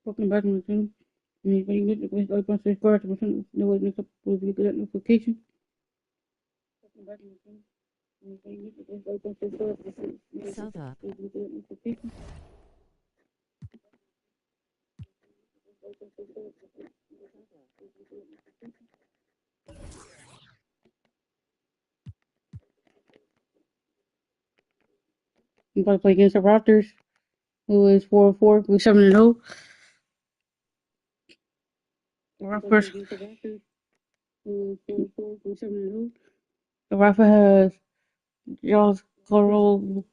Welcome back to the channel. Anybody new to this, like, subscribe to my channel. No way next up will get that notification. Welcome back to the channel. Anybody new to this, like, subscribe to my channel. No way next up will get that notification. I'm about to play against the Raptors, who is 4-4, we're 7-0. The Raptors, who is 4-4, we're 7-0. The Raptors has Josh Carroll,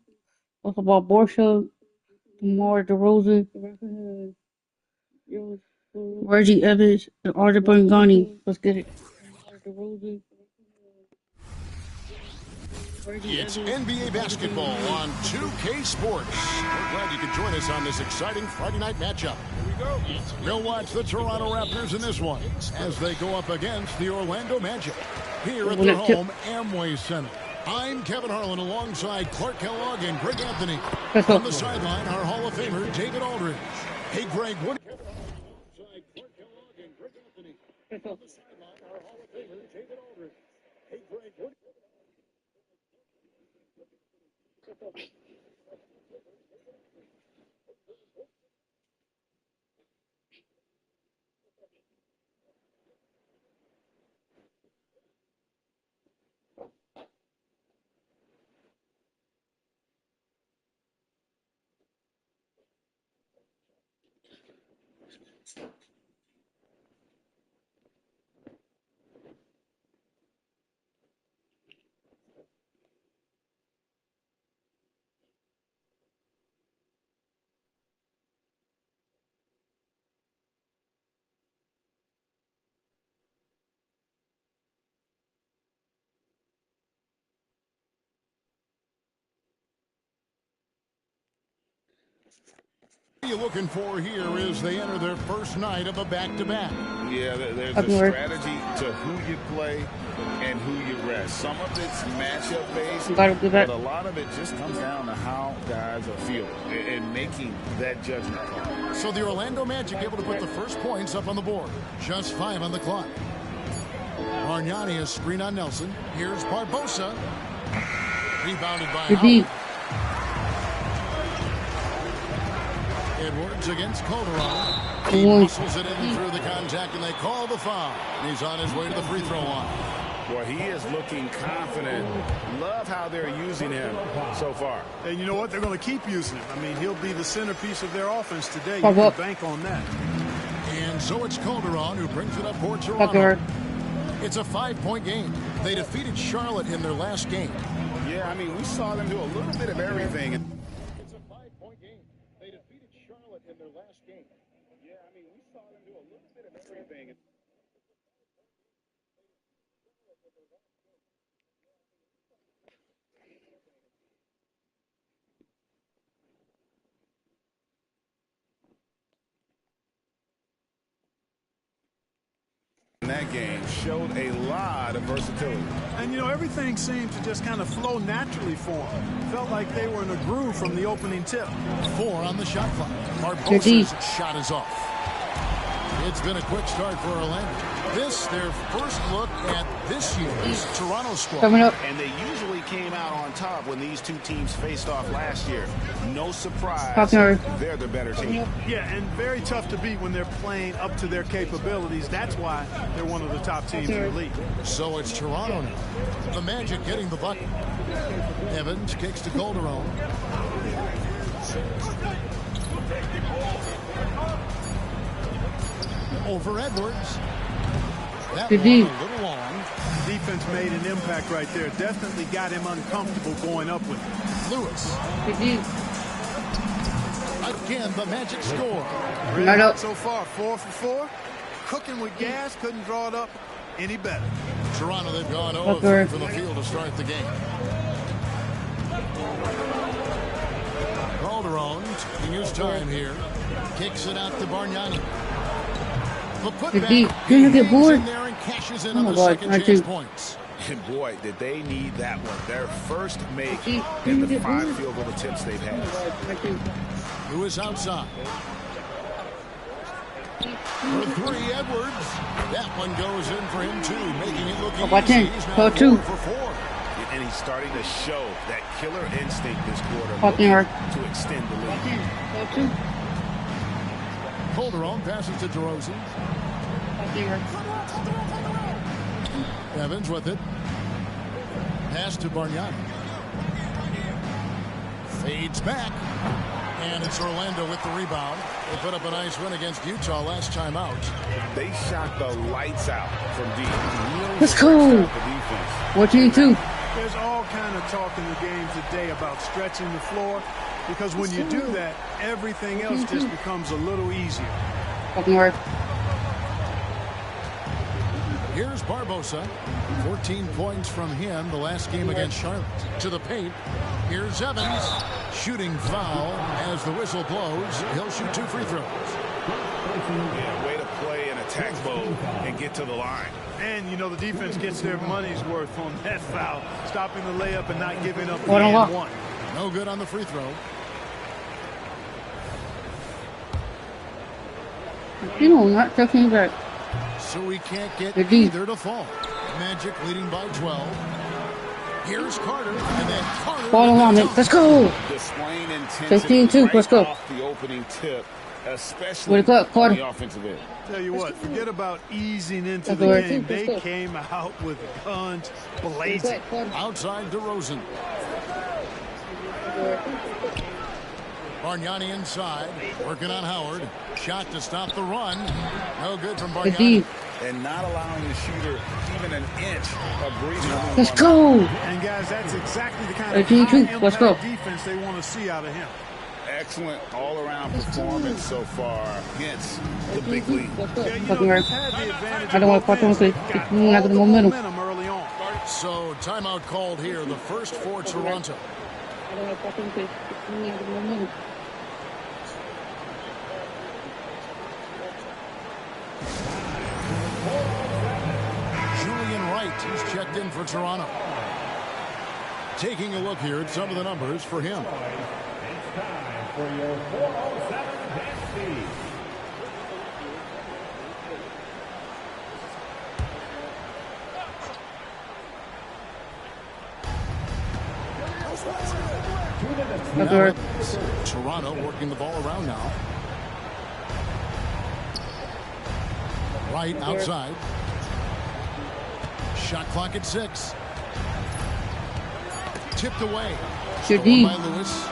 also about Borsha, DeMar DeRozan, Reggie Evans, and Arthur Bangani. Let's get it. It's NBA basketball on 2K Sports. We're glad you could join us on this exciting Friday night matchup. Here we go. We'll watch the Toronto Raptors in this one as they go up against the Orlando Magic here at their home Amway Center. I'm Kevin Harlan alongside Clark Kellogg and Greg Anthony. On the sideline, our Hall of Famer, David Aldridge. Hey, Greg, what... Alongside Clark Kellogg and Greg Anthony. On the sideline, our Hall of Famer, David Aldridge. Hey, Greg, what... What you're looking for here is they enter their first night of a back-to-back. Yeah, there's a strategy to who you play and who you rest. Some of it's matchup based, but a lot of it just comes down to how guys are feeling and making that judgment call. So the Orlando Magic able to put the first points up on the board. Just 5 on the clock. Bargnani is screen on Nelson. Here's Barbosa. Rebounded by Howard. Edwards against Calderon. He muscles it in through the contact, and they call the foul. He's on his way to the free throw line. Well, he is looking confident. Love how they're using him so far. And you know what? They're going to keep using him. I mean, he'll be the centerpiece of their offense today. You can bank on that. And so it's Calderon who brings it up for Toronto. It's a 5-point game. They defeated Charlotte in their last game. Yeah, I mean, we saw them do a little bit of everything. It's a 5-point game. They defeated Charlotte in their last game. Yeah, I mean, we saw them do a little bit of everything. That game showed a lot of versatility. And, you know, everything seemed to just kind of flow naturally for them. Felt like they were in a groove from the opening tip. 4 on the shot clock. Barbosa's shot is off. It's been a quick start for Orlando. This, their first look at this year's Toronto squad. Coming up. And they usually came out on top when these two teams faced off last year. No surprise, they're the better team. Yeah, and very tough to beat when they're playing up to their capabilities. That's why they're one of the top teams in the league. So it's Toronto now. The Magic getting the bucket. Evans kicks to Calderon. Over Edwards. That one a little long. Defense made an impact right there. Definitely got him uncomfortable going up with it. Lewis. Again, the Magic score. So far, 4 for 4. Cooking with gas. Couldn't draw it up any better. Toronto, they've gone 0-3 from the field to start the game. Calderon taking his time here. Kicks it out to Bargnani. The putback. He hangs in there and cashes in on the second chance points. And boy, did they need that one. Their first make in the 5 field goal attempts they've had. Who is outside? For three, Edwards. That one goes in for him, too, making it look easy. He's now 4-2. 4 for 4. And he's starting to show that killer instinct this quarter to extend the lead. Calderon passes to DeRozan. Evans with it. Pass to Bargnani. Fades back. And it's Orlando with the rebound. They put up a nice win against Utah last time out. They shot the lights out from deep. Really Let's go. 14-2. There's all kind of talk in the game today about stretching the floor, because when you do that, everything else just becomes a little easier. Here's Barbosa. 14 points from him the last game against Charlotte. To the paint. Here's Evans. Shooting foul as the whistle blows. He'll shoot 2 free throws. Yeah, way to play in attack mode and get to the line. And, you know, the defense gets their money's worth on that foul, stopping the layup and not giving up the and one. No good on the free throw. You know, not touching back. So we can't get either to fall. Magic leading by 12. Here's Carter, and then Carter. Ball on it. Let's go. Displaying intensity 15-2. right Let's go. off the opening tip, especially on the offensive end. Tell you what, forget about easing into the game. They came out with guns blazing. Outside DeRozan. Bargnani inside, working on Howard. Shot to stop the run. No good from Bargnani. And not allowing the shooter even an inch of breathing room. Let's go. And guys, that's exactly the kind of high-impact defense they want to see out of him. Excellent all-around performance so far against the big league. I don't want to put on the momentum early on. So timeout called here, the first for Toronto. Julian Wright is checked in for Toronto. Taking a look here at some of the numbers for him. It's time for your 407 dance feed. Toronto working the ball around now. Right outside. Shot clock at 6. Tipped away. Stolen by Lewis.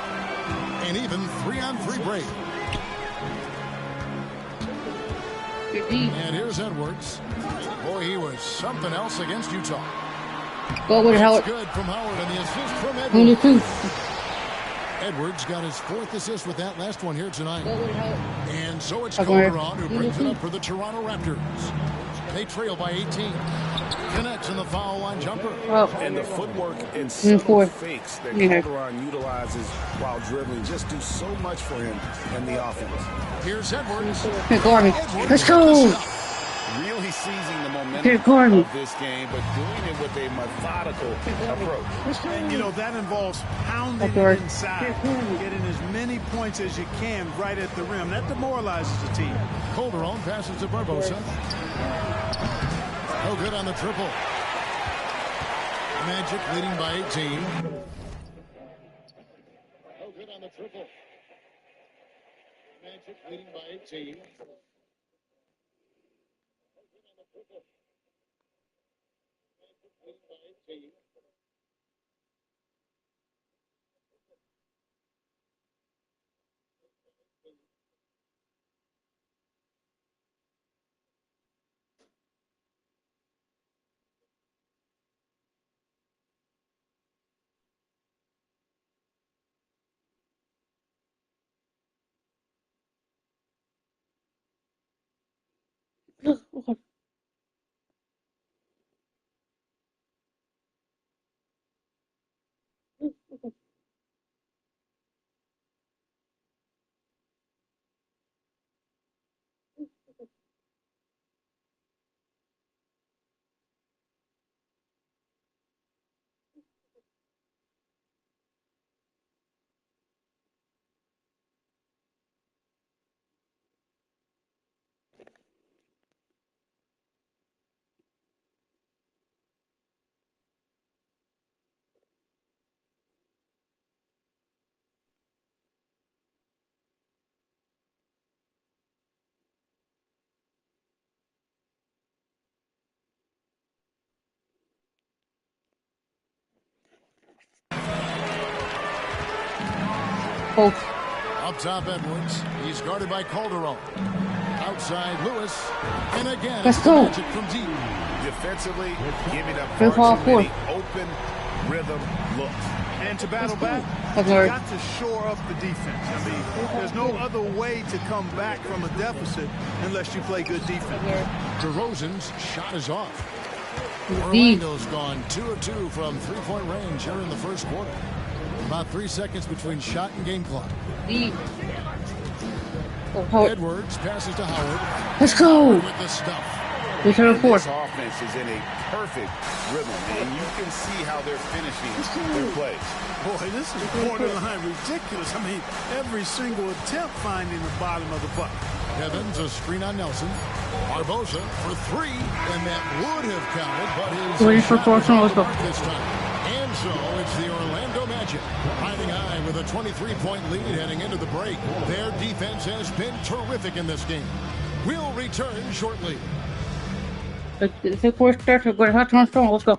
And even 3-on-3 break. And here's Edwards. Boy, he was something else against Utah. Go with Howard. Good from Howard, and the assist from Edwards. Edwards got his 4th assist with that last one here tonight. And so it's Calderon who brings it up for the Toronto Raptors. They trail by 18. Connects in the foul line jumper. And the footwork and subtle fakes that Calderon utilizes while dribbling just do so much for him and the offense. Here's Edwards. Let's go. Really seizing the momentum of this game, but doing it with a methodical approach. And, you know, that involves pounding it inside, getting as many points as you can right at the rim. That demoralizes the team. Calderon passes to Barbosa. No good on the triple. Magic leading by 18. No good on the triple. Magic leading by 18. Both. Up top, Edwards. He's guarded by Calderon. Outside, Lewis. And again, Let's it's the go. Magic from deep. Defensively, giving up Good far ball, too many open rhythm looks. And to battle back, That's you right. got to shore up the defense. I mean, there's no other way to come back from a deficit unless you play good defense. DeRozan's shot is off. Deep. Orlando's gone 2 of 2 from three-point range here in the first quarter. About 3 seconds between shot and game clock. Deep. Oh, Howard. Edwards passes to Howard. Let's go. With the stuff. Return This fourth. offense is in a perfect rhythm, and you can see how they're finishing their plays. Boy, this is borderline ridiculous. I mean, every single attempt finding the bottom of the bucket. Evans, a screen on Nelson. Barbosa for 3, and that would have counted, but his Waiting for shot fourth one, let's go. this time. And so it's the Orlando Magic riding high with a 23-point lead heading into the break. Their defense has been terrific in this game. We'll return shortly. It's the fourth start. We're going to have to run strong. Let's go.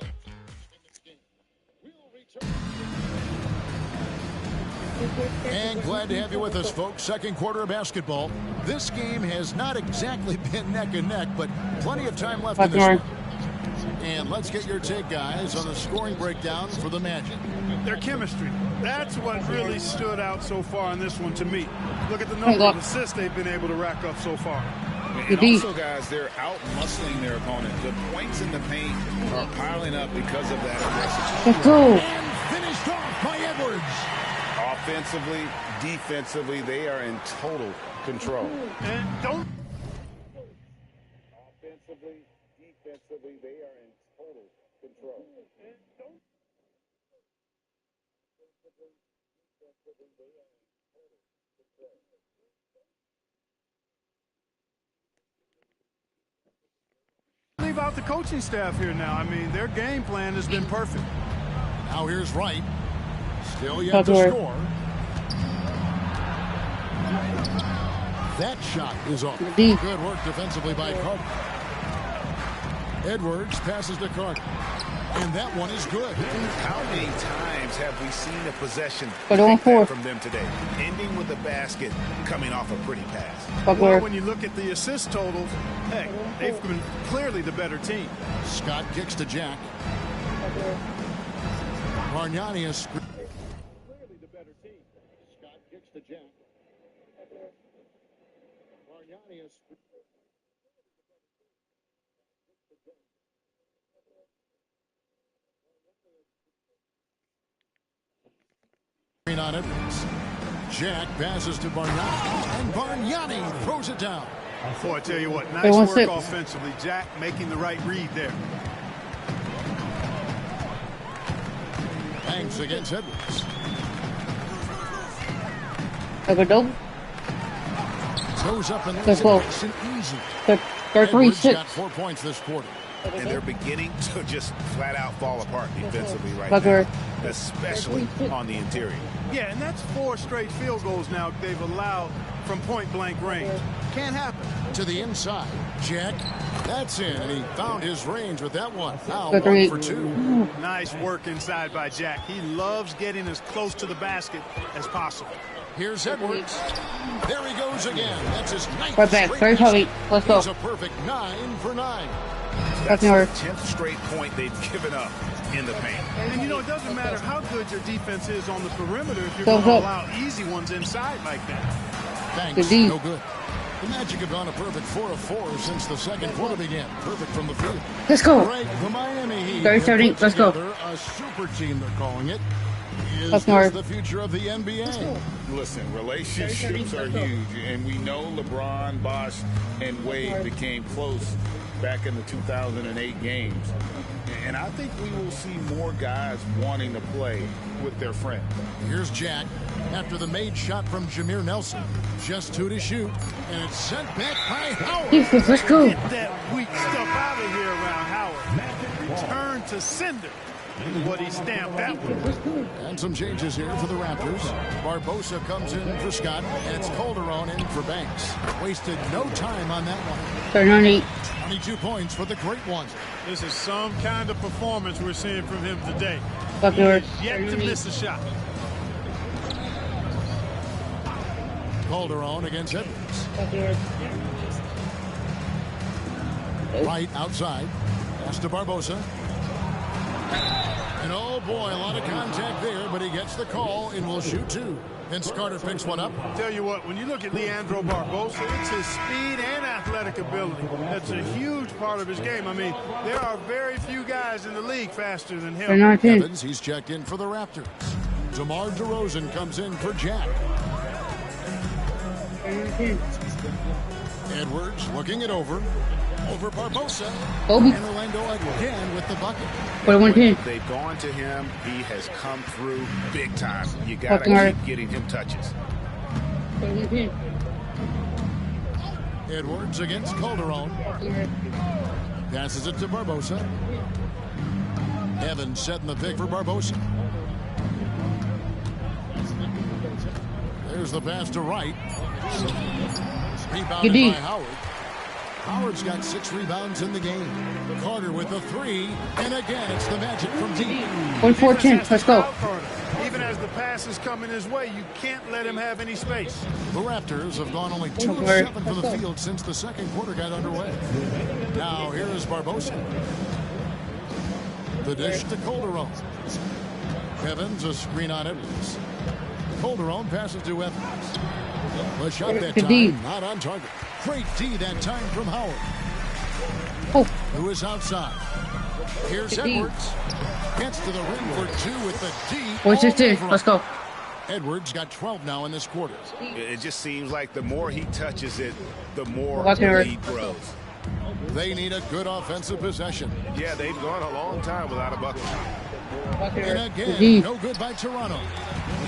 And glad to have you with us, folks. Second quarter of basketball. This game has not exactly been neck and neck, but plenty of time left in this one. And let's get your take, guys, on the scoring breakdown for the Magic. Their chemistry. That's what really stood out so far in this one to me. Look at the number of assists they've been able to rack up so far. And also, guys, they're out-muscling their opponent. The points in the paint are piling up because of that aggressive. Let's go. And finished off by Edwards. Offensively, defensively, they are in total control. And don't. Offensively, defensively, they are in total control. Leave out the coaching staff here now. I mean, their game plan has been perfect. Now here's Wright. Still yet to score. That shot is off. Deep. Good work defensively by Carter. Edwards passes to Carter. And that one is good. How many times have we seen a possession from them today? Ending with a basket, coming off a pretty pass. Well, when you look at the assist totals, heck, they've been clearly the better team. Scott kicks to Jack. Bargnani is clearly the better team. Scott kicks to Jack. Bargnani is on Edwards. Jack passes to Bargnani, and Bargnani throws it down. Boy, I tell you what, nice work offensively. Jack making the right read there. Banks against Edwards. Double. Goes up and Let's go. easy. They're 3-6. Got 4 points this quarter. And they're beginning to just flat out fall apart defensively right now, especially on the interior. Yeah, and that's 4 straight field goals now they've allowed from point-blank range. Can't happen. To the inside, Jack. That's in, and he found his range with that one. Now 1 for 2. Nice work inside by Jack. He loves getting as close to the basket as possible. Here's Edwards. There he goes again. That's his 9th Right back. Very heavy. Let's go. He's a perfect 9 for 9. That's the 10th straight point they've given up in the paint. And, you know, it doesn't matter how good your defense is on the perimeter if you're going to allow easy ones inside like that. Banks, no good. The Magic have gone a perfect 4 of 4 since the second quarter began. Perfect from the field. Let's go. Right, the Miami Heat 30-30. Let's go. A super team, they're calling it. Is That's this the future of the NBA? Listen, relationships are huge, and we know LeBron, Bosh, and Wade became close back in the 2008 games. And I think we will see more guys wanting to play with their friends. Here's Jack after the made shot from Jameer Nelson. Just 2 to shoot, and it's sent back by Howard. Let's go. Get that weak stuff out of here around Howard. Return to sender. What he stamped that one. And some changes here for the Raptors. Barbosa comes in for Scott, and it's Calderon in for Banks. Wasted no time on that one. 38. 22 points for the great one. This is some kind of performance we're seeing from him today. Yet to miss a shot. Calderon against Edwards. Right outside. Pass to Barbosa. And oh boy, a lot of contact there, but he gets the call and will shoot two. Vince Carter picks one up. Tell you what, when you look at Leandro Barbosa, it's his speed and athletic ability. That's a huge part of his game. I mean, there are very few guys in the league faster than him. Evans, he's checked in for the Raptors. DeMar DeRozan comes in for Jack. Edwards looking it over Barbosa. And Orlando Edwards again with the bucket. They've gone to him. He has come through big time. You got to keep getting him touches. Edwards against Calderon. Passes it to Barbosa. Evans setting the pick for Barbosa. There's the pass to Wright. Rebounded by Howard. Howard's got 6 rebounds in the game. Carter with the 3, and again it's the Magic from deep. 1-14, let's go. Even as the pass is coming his way, you can't let him have any space. The Raptors have gone only 2 of 7 from the field since the second quarter got underway. Now here is Barbosa. The dish to Calderon. Evans, a screen on Edwards. Calderon passes to Evans. The shot that time, not on target. Great D that time from Howard. Who is outside. Here's Edwards. Gets to the rim for 2 with the D. 1-16, let's go. Edwards got 12 now in this quarter. It just seems like the more he touches it, the more the lead grows. They need a good offensive possession. Yeah, they've gone a long time without a bucket. And again, no good by Toronto.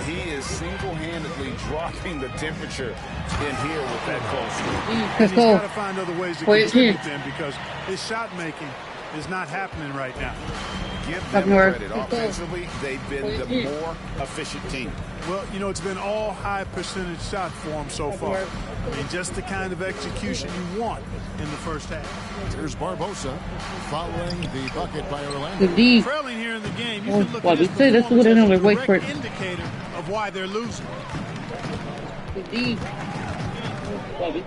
He is single-handedly dropping the temperature in here with that close. He's got to find other ways to contribute them because his shot making is not happening right now. Give them credit. Offensively, they've been the more efficient team. Well, you know, it's been all high percentage shot for them so far. I mean, just the kind of execution you want in the first half. Here's Barbosa following the bucket by Orlando. Trailing here in the game, you can look at this performance as a direct indicator of why they're losing.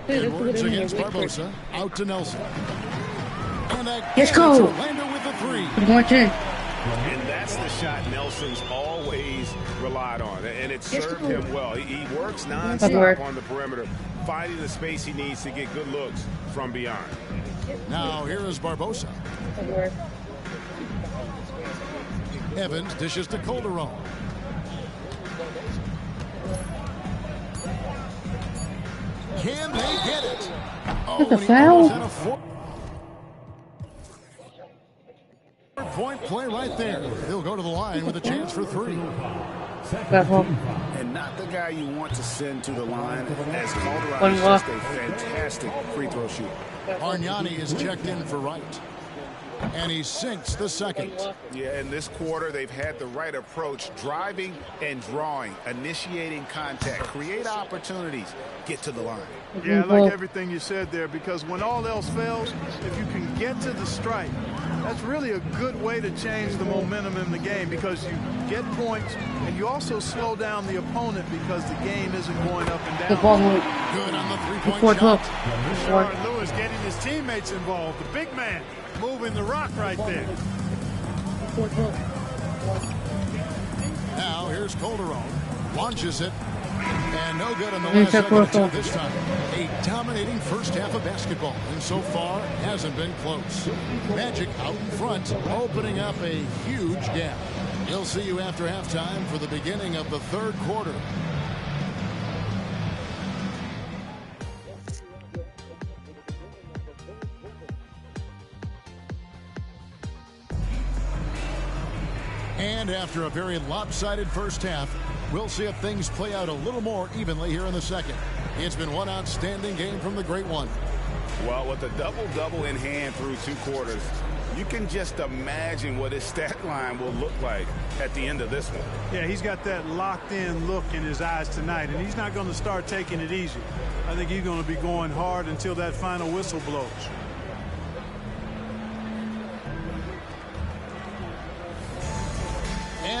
Edwards against Barbosa. Out to Nelson. And let's go. Orlando with the 3. And that's the shot Nelson's always relied on, and it served him well. He works nonstop on the perimeter, finding the space he needs to get good looks from beyond. Now here is Barbosa. Evans dishes to Calderon. Can they get it? That's a foul. Point play right there. He'll go to the line with a chance for 3. And not the guy you want to send to the line, as Calderon is just a fantastic free throw shooter. Argnani is checked in for Wright. And he sinks the second. Yeah, in this quarter, they've had the right approach, driving and drawing, initiating contact, create opportunities, get to the line. Yeah, I like everything you said there, because when all else fails, if you can get to the stripe, that's really a good way to change the momentum in the game, because you get points and you also slow down the opponent because the game isn't going up and down. Good on the 3-point shot. Rashard Lewis getting his teammates involved. The big man moving the rock right there. Now here's Calderon. Launches it. And no good on the last second or 2 this time. A dominating first half of basketball. And so far, hasn't been close. Magic out in front, opening up a huge gap. We'll see you after halftime for the beginning of the third quarter. And after a very lopsided first half, we'll see if things play out a little more evenly here in the second. It's been one outstanding game from the Great One. Well, with a double-double in hand through 2 quarters, you can just imagine what his stat line will look like at the end of this one. Yeah, he's got that locked-in look in his eyes tonight, and he's not going to start taking it easy. I think he's going to be going hard until that final whistle blows.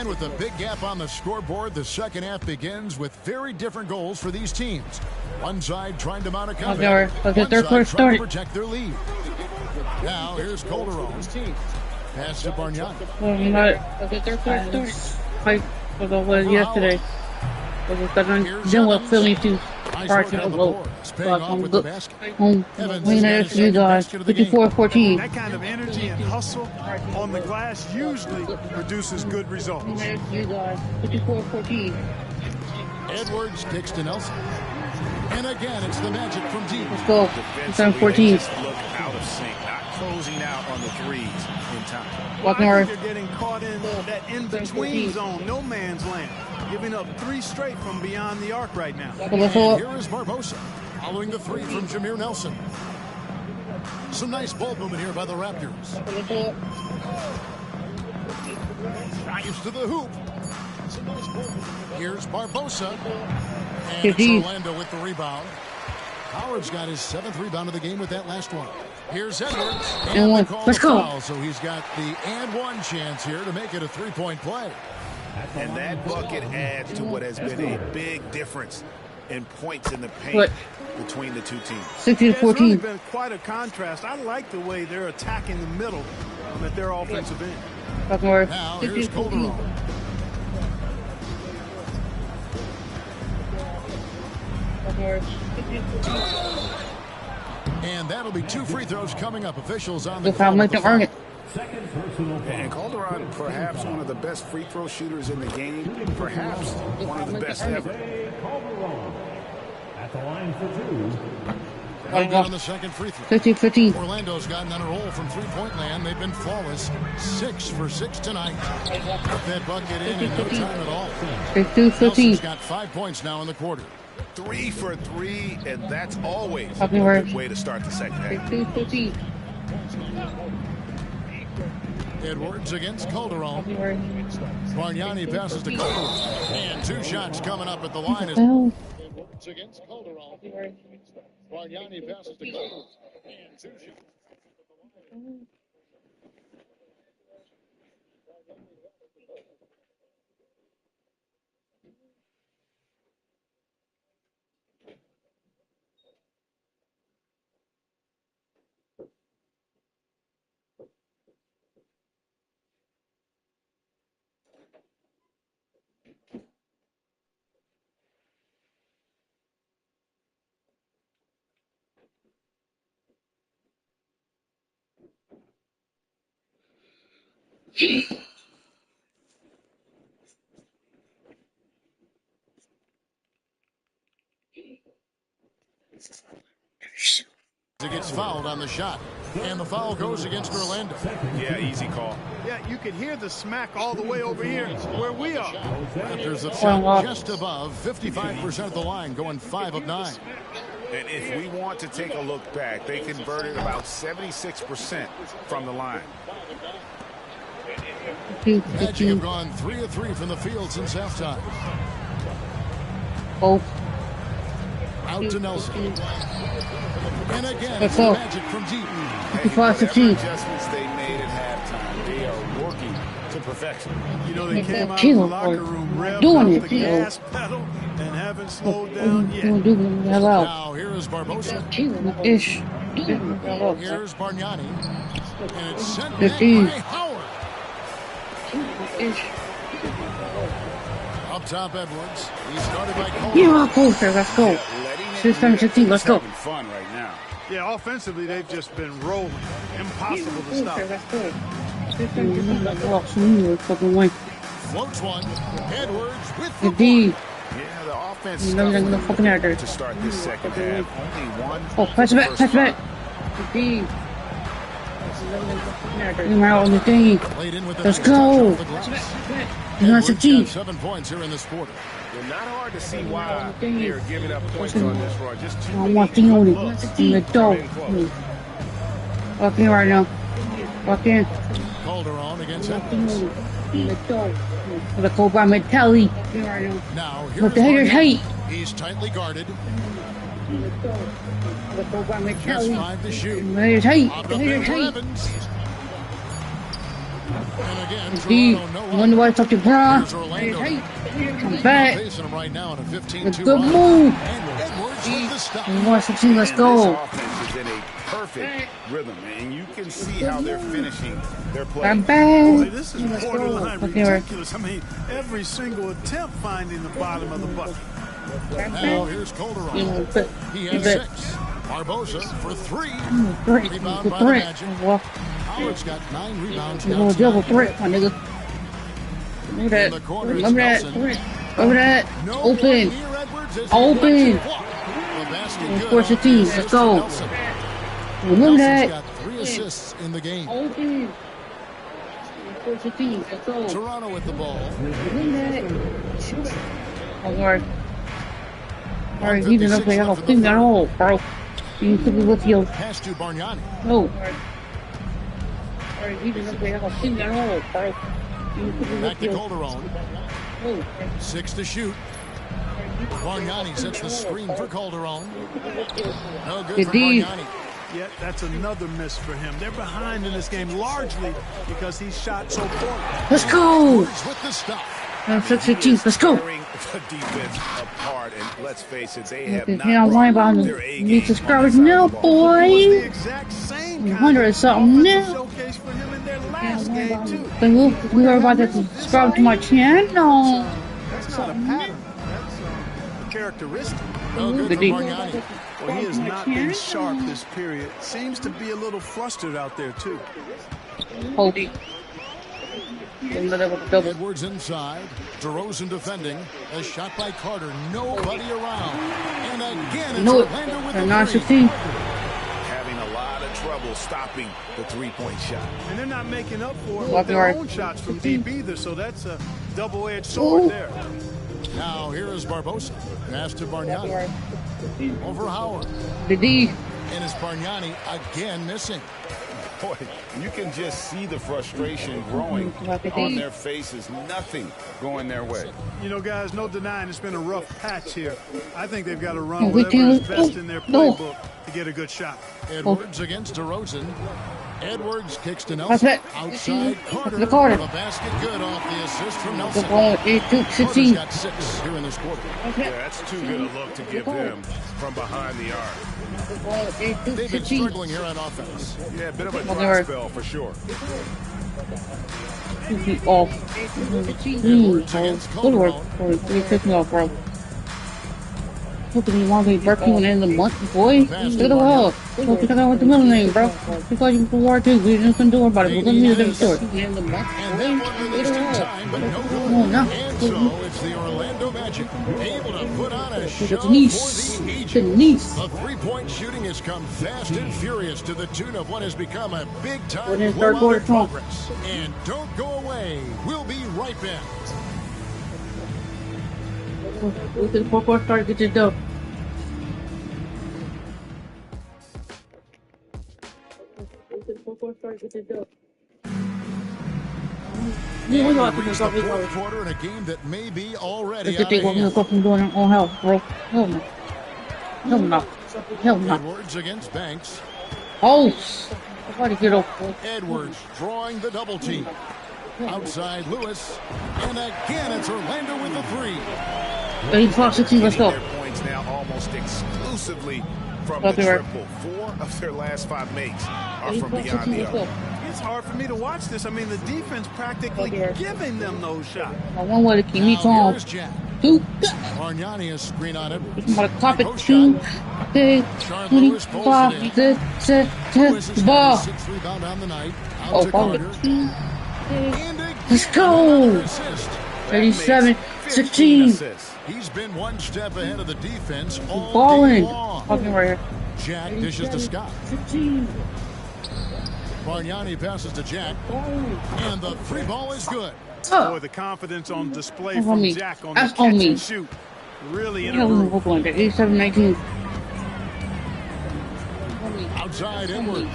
And with a big gap on the scoreboard, the second half begins with very different goals for these teams. One side trying to mount a comeback, one side trying to protect their lead. Now here's Calderon. Pass to Bargnani. Fight for the one yesterday. Then we'll fill me too. Parking of vote. Home. Winner to you guys. 54-14. That kind of energy and hustle on the glass usually produces good results. Winner to you guys. 54-14. Edwards kicks to Nelson. And again, it's the magic from deep. Let's go. It's on 14. Look out of sync, not closing out on the threes in time. Walking over. They're getting caught in that in-between zone, no man's land. Giving up 3 straight from beyond the arc right now. Here is Barbosa, following the 3 from Jameer Nelson. Some nice ball movement here by the Raptors. Drives to the hoop. Here's Barbosa. And it's Orlando with the rebound. Howard's got his 7th rebound of the game with that last one. Here's Edwards. And let's go. Foul, so he's got the and one chance here to make it a 3-point play. And that bucket adds to what has been a big difference in points in the paint between the two teams. 16-14. It's really been quite a contrast. I like the way they're attacking the middle at their offensive end. Now here's Calderon. And that'll be 2 free throws coming up. Officials on the foul. And Calderon, perhaps one of the best free throw shooters in the game, perhaps one of the best ever. At the line for 2. On the second free throw. 15-15. Orlando's gotten on a roll from three-point land. They've been flawless. 6 for 6 tonight. Put that bucket in no time at all. 15-15. Got 5 points now in the quarter. 3 for 3, and that's always a good way to start the second half. 15-15. Edwards against Calderon. Bargnani passes to Calderon. And 2 shots coming up at the line. Edwards against Calderon. Bargnani passes to Calderon. And 2 shots. He gets fouled on the shot, and the foul goes against Orlando. Yeah, easy call. Yeah, you could hear the smack all the way over here where we are. Raptors have shot just above 55% of the line, going 5 of 9. And if we want to take a look back, they converted about 76% from the line. Magic have gone 3 of 3 from the field since halftime. Out to Nelson. And again, it's Magic from deep. 55-15. Adjustments they made at halftime, they are working to perfection. You know, they came out of the locker room revving up the gas pedal and haven't slowed down yet. Now here is Barbosa. Ish. Here's Bargnani. And it's sent back by Howard. Up top, Edwards. He started by Cole. Yeah, closer. Let's go. 16-15. Let's go. Fun right now. Yeah, offensively, they've just been rolling. Impossible to stop. Floats one. Edwards with the Indeed. Yeah, the offense to start this second half. Only one. Oh, pass it back. Pass it back. Indeed. Let's go. 16. 7 points here in this quarter. Well, not hard to see why they're giving up points on this run. Just too I'm walking on it. In the door. Walking right now. Walk in. Calderon against Edwards. In the door. The Cobra mentality. Now What the haters hate. He's tightly guarded. The Cobra Here's mentality. 5 to shoot. The haters hate. Up The the haters bench for hate. Evans. And again, D. Toronto, no Wonder why I talked to Bron. Here's Orlando. I'm back. Facing him right now on a 15-2 Good run. move. And Edwards with the stop. 116, let's And go. This offense is in a perfect rhythm, and you can see how they're finishing their play. I'm Boy, back. this is borderline ridiculous. I mean, every single attempt finding the bottom of the bucket. Now here's Calderon. He has 6. Barbosa for 3. Rebound by the Magic. Howard's got 9 rebounds. Now Double threat, my nigga. Look at that. Look at that. Look at that. Open. Open. Force your team. Let's go. Remember that. Got 3 assists in the game. Open. Force your team. Let's go. Toronto with the ball. Remember that. Oh, Lord. Alright, he's enough. I don't think at all, bro. You could be with you. Pass to Bargnani. No. Alright, he's enough. I don't think at all, bro. You could be Back with to you. Calderon. No. 6 to shoot. Bargnani sets the screen for Calderon. No good for Bargnani. Yet that's another miss for him. They're behind in this game largely because he shot so poorly. Let's go. With the stop. 6-15. Let's go. Tearing the defense apart, and let's face it, they have Hey, not I'm lying brought about their it. A You need game subscribers on the now, side of the ball. It was the boy. exact same 100 kind something of now. showcase for him in their last game too. Then we are about to subscribe to my channel. That's not a pattern. That's a characteristic. No good Good for D. Bargnani. Well, he has not been sharp this period. Seems to be a little flustered out there too. Hold it. Double. Edwards inside. DeRozan defending. A shot by Carter. Nobody around. And again, it's No, Orlando with they're the not 3. 16. Having a lot of trouble stopping the three-point shot. And they're not making up for it Walking with their right. own shots from deep either, so that's a double-edged sword Ooh. there. Now here is Barbosa. Pass to Bargnani. Over Howard. The D. And it's Bargnani again missing. Boy, you can just see the frustration growing on their faces. Nothing going their way. You know, guys, no denying it's been a rough patch here. I think they've got to run Oh, we whatever is do. best in their No. playbook to get a good shot. Edwards against DeRozan. Edwards kicks to That's Nelson. it. Outside Carter. The Carter. The basket good off the assist from The Nelson. ball 8-2, Carter's 16. got 6 here in this quarter. Yeah, that's too good a look to give them from behind the arc. The ball 8-2, They've been 16. struggling here on offense. Yeah, a bit of a Well, dry they're- spell for sure. Off. Against Good work. You took me off, bro. Look at me, want me working in the month, boy. Look at the wall. Look at that with the middle name, bro. Because you can war too. We just couldn't do about it. We're gonna need a different story. In the month, And that one released in time, but no good. Oh, no. And so it's the Orlando Magic able to put on a show for Denise. the ages. Denise. The three-point shooting has come fast and furious to the tune of what has become a big-time We're in third blowout quarter in strong. progress. And don't go away. We'll be right back. Look at the fourth quarter start. Get your dough. And we reach the fourth quarter in a game that may be already Look at out the of one who's hand. fucking doing it on hell, bro. Hell no. Hell no. Hell no. Edwards against Banks. Oh! Somebody get off. Edwards drawing the double team. Outside Lewis. And again, it's Orlando with the 3. 85-16, let's go. Their points now almost exclusively from the Copy, right. triple. 4 of their last 5 makes are from beyond the arc. It's hard for me to watch this. I mean, the defense practically giving them those shots. I want one to keep me Now calm. here's Jack. Two. Bargnani is screen on Edwards. I'm gonna cop it. Post 2, shot. 25, 10, ball. 6th rebound on the night. Out Oh, to ball. Carter. And again, Let's go. another assist. 37, 16. Assists. He's been one step ahead of the defense all day Balling. long. Fucking right here. Jack dishes to Scott. 16. Bargnani passes to Jack. And the 3 ball is good. Boy, the confidence on display That's from on me. Jack on That's the on catch me. and shoot. Really in Yeah, a we groove. can go on there. 87-19. Outside Edwards.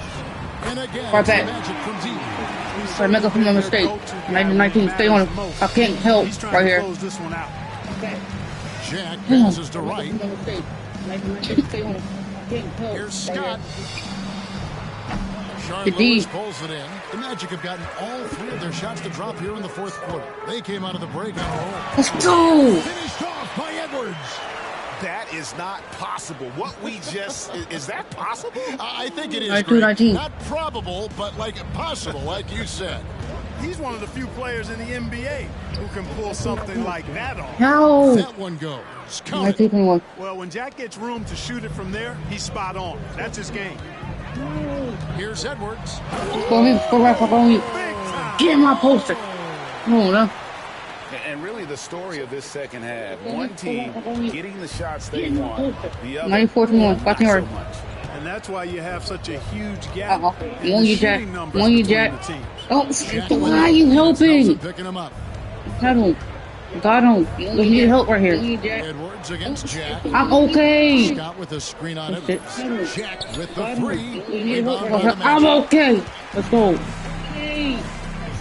And again, Right it's the back. Magic from deep. Sorry, make up for my mistake. 19, stay on it. I can't help He's trying right to here. close this one out. Jack passes to right. The D. pulls it in. The Magic have gotten all 3 of their shots to drop here in the 4th quarter. They came out of the break on a roll. Let's go. Finished off by Edwards. That is not possible. What we just is that possible? I think it is. 19. Not probable, but like possible, like you said. He's one of the few players in the NBA who can pull something like that off. How? That one goes. Count it. 19.1. Well, when Jack gets room to shoot it from there, he's spot on. That's his game. Here's Edwards. Go ahead. Go right up on you. Big time. Get in my poster. No, no. And really the story of this second half, one team getting the shots they want, the other 94-1. not so much. And that's why you have such a huge gap Uh-oh. in One the you, Jack. shooting numbers One you, between Jack. the teams. Oh, why are you helping? Nelson picking him up. Got him. Got him. We need help right here. Edwards against Jack. I'm okay. Scott with a screen on Edwards. Jack with the 3. Rebound by the I'm Magic. okay. Let's go.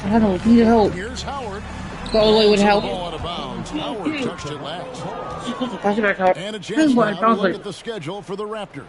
I don't need help. Here's Howard. Go away with help. Ball out of bounds. Howard touched it last. Pass it back out. And a chance now to look at the schedule for the Raptors.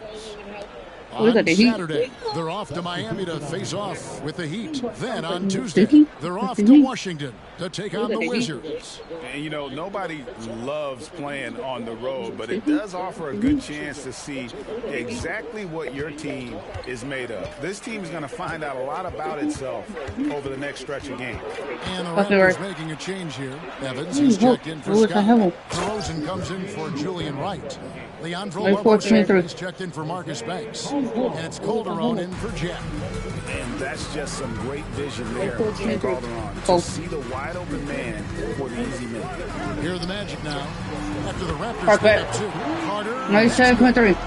Look On at the Heat. Saturday, they're off to Miami to face off with the Heat. Then on Tuesday, they're off to Washington to take on the Wizards. And you know, nobody loves playing on the road, but it does offer a good chance to see exactly what your team is made of. This team is going to find out a lot about itself over the next stretch of games. And the Okay, Raptors right. making a change here. Evans, he's checked in for Who is the Scott. hell? DeRozan comes in for Julian Wright. Leandro Like 14-3. Barbosa is checked in for Marcus Banks. And it's Calderon in for Jack. And that's just some great vision there Like from 14-3. Calderon Oh. to see the wide open man for the easy make. Here are the Magic now. After the Raptors Parfait. get up 2. Carter. 97.3.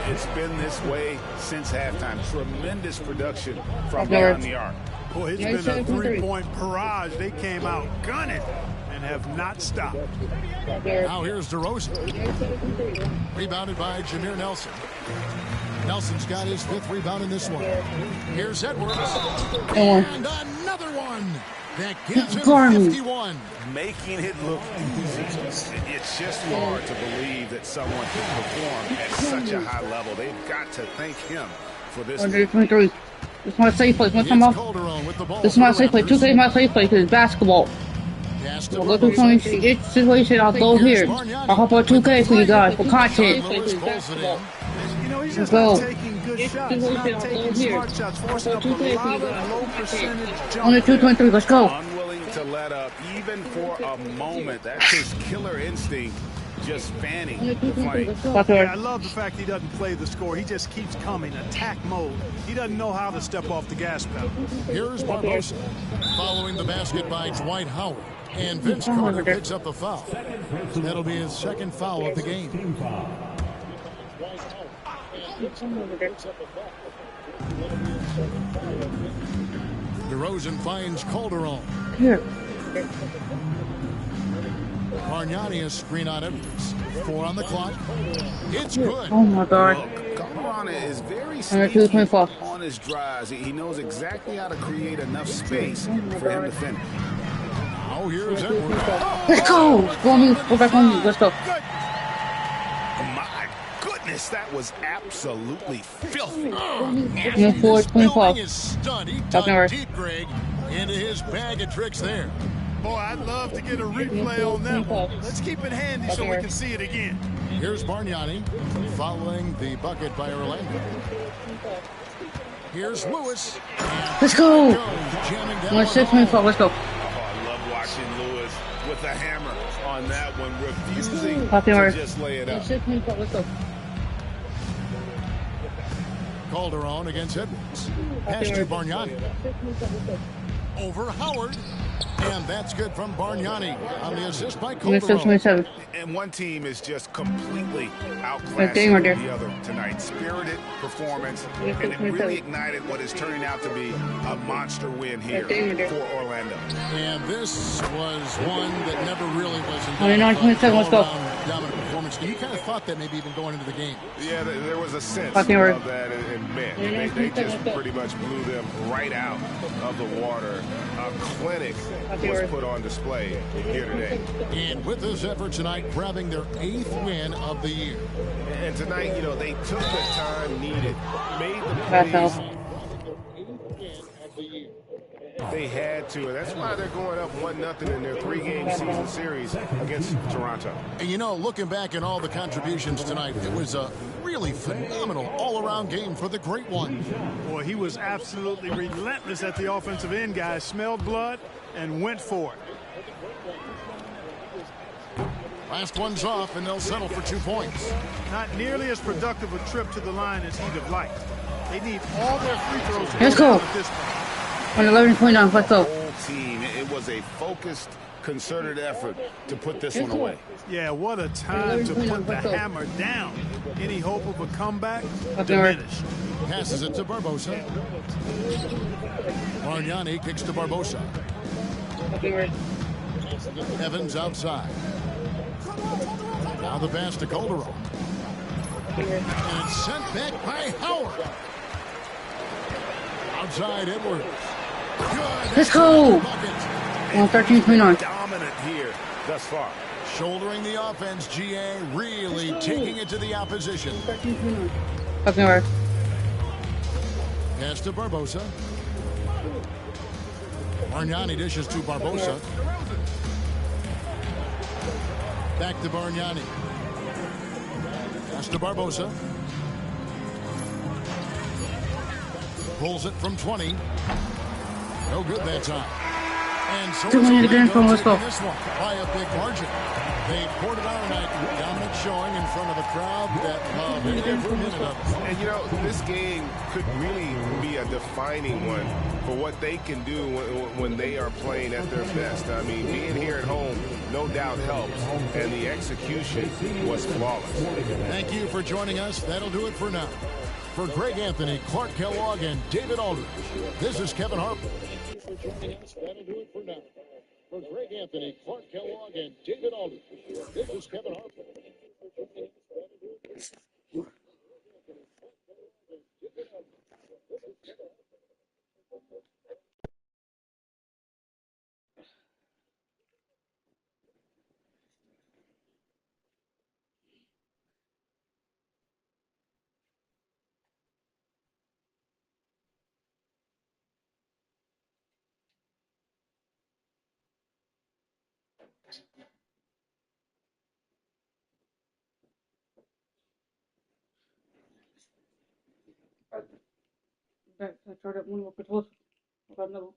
It's been this way since halftime. Tremendous production from Okay. beyond the arc. Boy, it's Yeah, been a 7.3. three-point barrage. They came out gunning and have not stopped. Now here's DeRozan. Rebounded by Jameer Nelson. Nelson's got his 5th rebound in this one. Here's Edwards. And another one. That gives him Garden. 51. Making it look easy. It's just hard to believe that someone can perform at such a high level. They've got to thank him for this. 123. This is my safe place. What's It's my Calderon with the ball. This is my for the safe place. Raptors. 2K is my safe place because it's basketball. Pass to I'll go through some situation. I'll go here. I'll hop on 2K for you guys for content. Lewis pulls it in. You know, he's just Go. not taking good shots, not taking smart shots, forcing up a lot of low percentage jump. Only 223. Let's go. Unwilling to let up, even for a moment. That's his killer instinct, just fanning the flame. Yeah, I love the fact he doesn't play the score. He just keeps coming, attack mode. He doesn't know how to step off the gas pedal. Here's Barbosa. Following the basket by Dwight Howard. And Vince Carter picks up the foul. That'll be his 2nd foul of the game. Team foul. DeRozan finds Calderon. Here. Bargnani a screen on Edwards. 4 on the clock. It's good. Oh my God. Calderon is very Under sneaky 224. on his drives. He knows exactly how to create enough space for him to finish. Now here's Edwards. Let's go. Go on me. Go back on me. Let's go. My goodness, that was absolutely filthy. No, 4, 25. Spelling is stunned. He Up number. dug deep, Greg, into his bag of tricks there. Boy, I'd love to get a replay on that one. Let's keep it handy so we can see it again. Here's Bargnani following the bucket by Orlando. Here's Lewis. Let's go. Jamming down One on 6.4. Let's go. Oh, I love watching Lewis with a hammer on that one, refusing Copy to order. just lay it up. 6.4. Let's go. Calderon against Edwards. Pass to Bargnani. Over Howard. And that's good from Bargnani on the assist by Calderon. 6.7. And one team is just completely Right outclassing there, right there. the other tonight. Spirited performance, and it really ignited what is turning out to be a monster win here for Orlando. And this was one that never really was in 29-27, let's go. dominant performance. You kind of thought that maybe even going into the game. Yeah, there was a sense Fucking word. of that, and man, they just pretty much blew them right out of the water. A clinic was put on display here today. And with this effort tonight, grabbing their 8th win of the year. And tonight, you know, they took the time needed, made the That's plays. all. they had to. And that's why they're going up 1-0 in their 3-game season series against Toronto. And you know, looking back at all the contributions tonight, it was a really phenomenal all-around game for the Great One. Boy, he was absolutely relentless at the offensive end, guys. Smelled blood and went for it. Last one's off, and they'll settle for 2 points. Not nearly as productive a trip to the line as he'd have liked. They need all their free throws to Let's go go. at this point. On 11-29, let's go. The whole team, it was a focused, concerted effort to put this one away. Yeah, what a time to put the hammer down. Any hope of a comeback diminished. Passes it to Barbosa. Bargnani kicks to Barbosa. Evans outside. Now the pass to Calderon. And it's sent back by Howard. Outside Edwards. Good. Let's go. On 13-29. Dominant here thus far. Shouldering the offense, GA really taking it to the opposition. Fucking right. Pass to Barbosa. Bargnani dishes to Barbosa. Back to Bargnani. Pass to Barbosa. Pulls it from 20. No good that time. And so 2 minutes again from this Wisco. one by a big margin. They poured it on tonight. Dominant showing in front of a crowd that loved every minute of it. And, you know, this game could really be a defining one for what they can do when they are playing at their best. I mean, being here at home, no doubt helps, and the execution was flawless. Thank you for joining us. That'll do it for now. For Greg Anthony, Clark Kellogg, and David Aldridge, this is Kevin Harper. Thank you for joining us. That'll do it for now. For Greg Anthony, Clark Kellogg, and David Aldridge, this is Kevin Harper. I tried that one more close. I got another.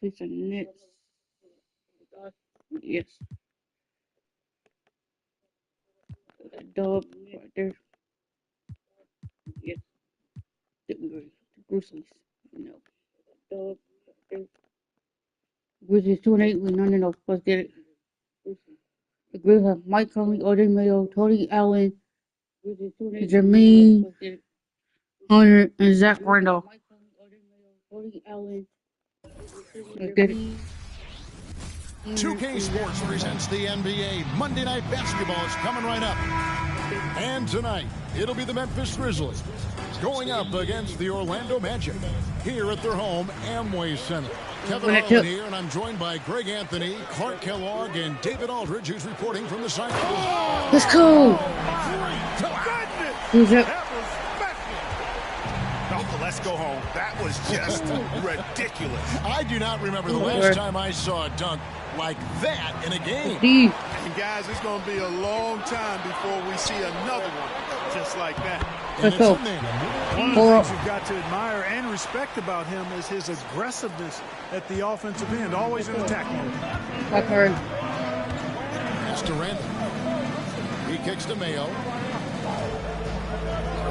Please net. Yes. Dub right there. Yes. The Grizzlies. No. Dub right there. Grizzlies 2-8 with 9-0. Let's get it. The Grizzlies have Mike Conley, OJ Mayo, Tony Allen, Jermaine Hunter, and Zach Randolph. Let's get it. 2K Sports presents the NBA Monday Night Basketball. It's coming right up. And tonight, it'll be the Memphis Grizzlies going up against the Orlando Magic here at their home, Amway Center. Kevin Harlan here, and I'm joined by Greg Anthony, Clark Kellogg, and David Aldridge, who's reporting from the sideline. Let's go. Who's up? Oh, let's go home. That was just ridiculous. I do not remember the last time I saw a dunk like that in a game. And guys, it's going to be a long time before we see another one just like that. Let's go. One of the things you've got to admire and respect about him is his aggressiveness at the offensive end, always in attack mode. Pass to Randolph. He kicks to Mayo.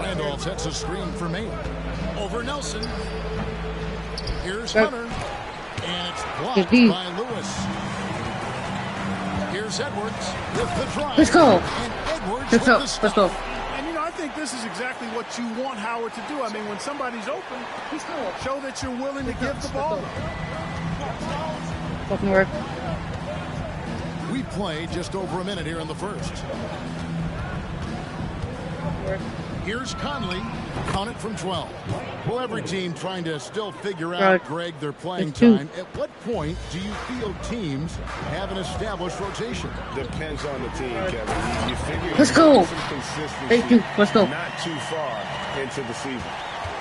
Randolph sets a screen for Mayo. Over Nelson. Here's Hunter. And it's blocked by Lewis. Here's Edwards with the drive. Let's go. And Edwards Let's go. with the Let's go. And, you know, I think this is exactly what you want Howard to do. I mean, when somebody's open, show that you're willing to give the ball. Fucking work. We played just over a minute here in the first. Here's Conley. Count it from 12. Well, every team trying to still figure out, Greg, their playing time. At what point do you feel teams have an established rotation? Depends on the team, Kevin. You figure Let's go. some consistency. Thank you. Let's go. Not too far into the season.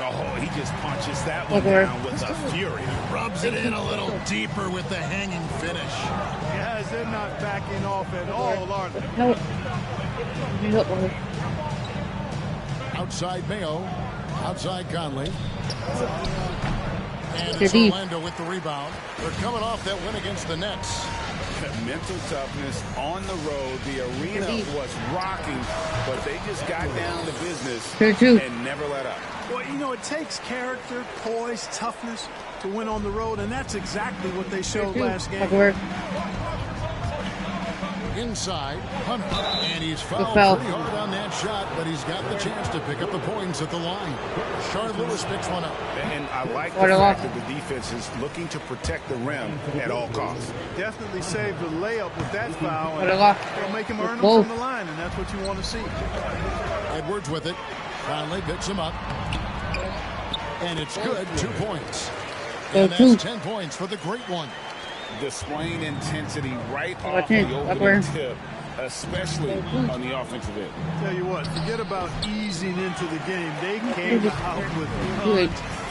Oh, he just punches that one down with a fury. Rubs it in a little deeper with the hanging finish. Guys, they're not backing off at all, are they? No. Outside Mayo. Outside Conley. And They're it's deep. Orlando with the rebound. They're coming off that win against the Nets. Mental toughness on the road. The arena was rocking, but they just got down to business and never let up. Well, you know, it takes character, poise, toughness to win on the road, and that's exactly what they showed last game. Inside, Hunter, and he's fouled pretty hard on that shot, but he's got the chance to pick up the points at the line. Shard Lewis picks one up. And I like the fact that the defense is looking to protect the rim at all costs. Definitely saved the layup with that foul, and they'll make him earn them from the line, and that's what you want to see. Edwards with it. Conley picks him up. And it's good, 2 points. And that's 10 points for the great one. Displaying intensity right off the opening tip, especially on the offensive end. Tell you what, forget about easing into the game. They came out with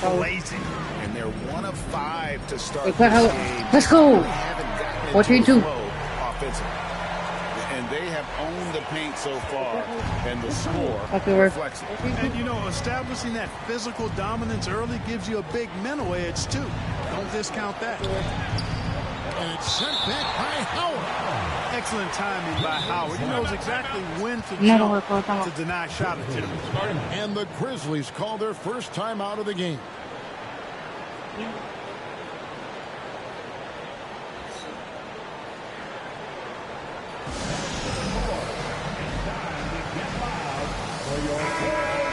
blazing. And they're 1 of 5 to start this game. Let's go. They haven't gotten into the flow offensively. And they have owned the paint so far, and the score reflects it. And, you know, establishing that physical dominance early gives you a big mental edge, too. Don't discount that. And it's sent back by Howard. Excellent timing by Howard. He knows exactly when to jump to deny shot attempt. And the Grizzlies call their first time out of the game.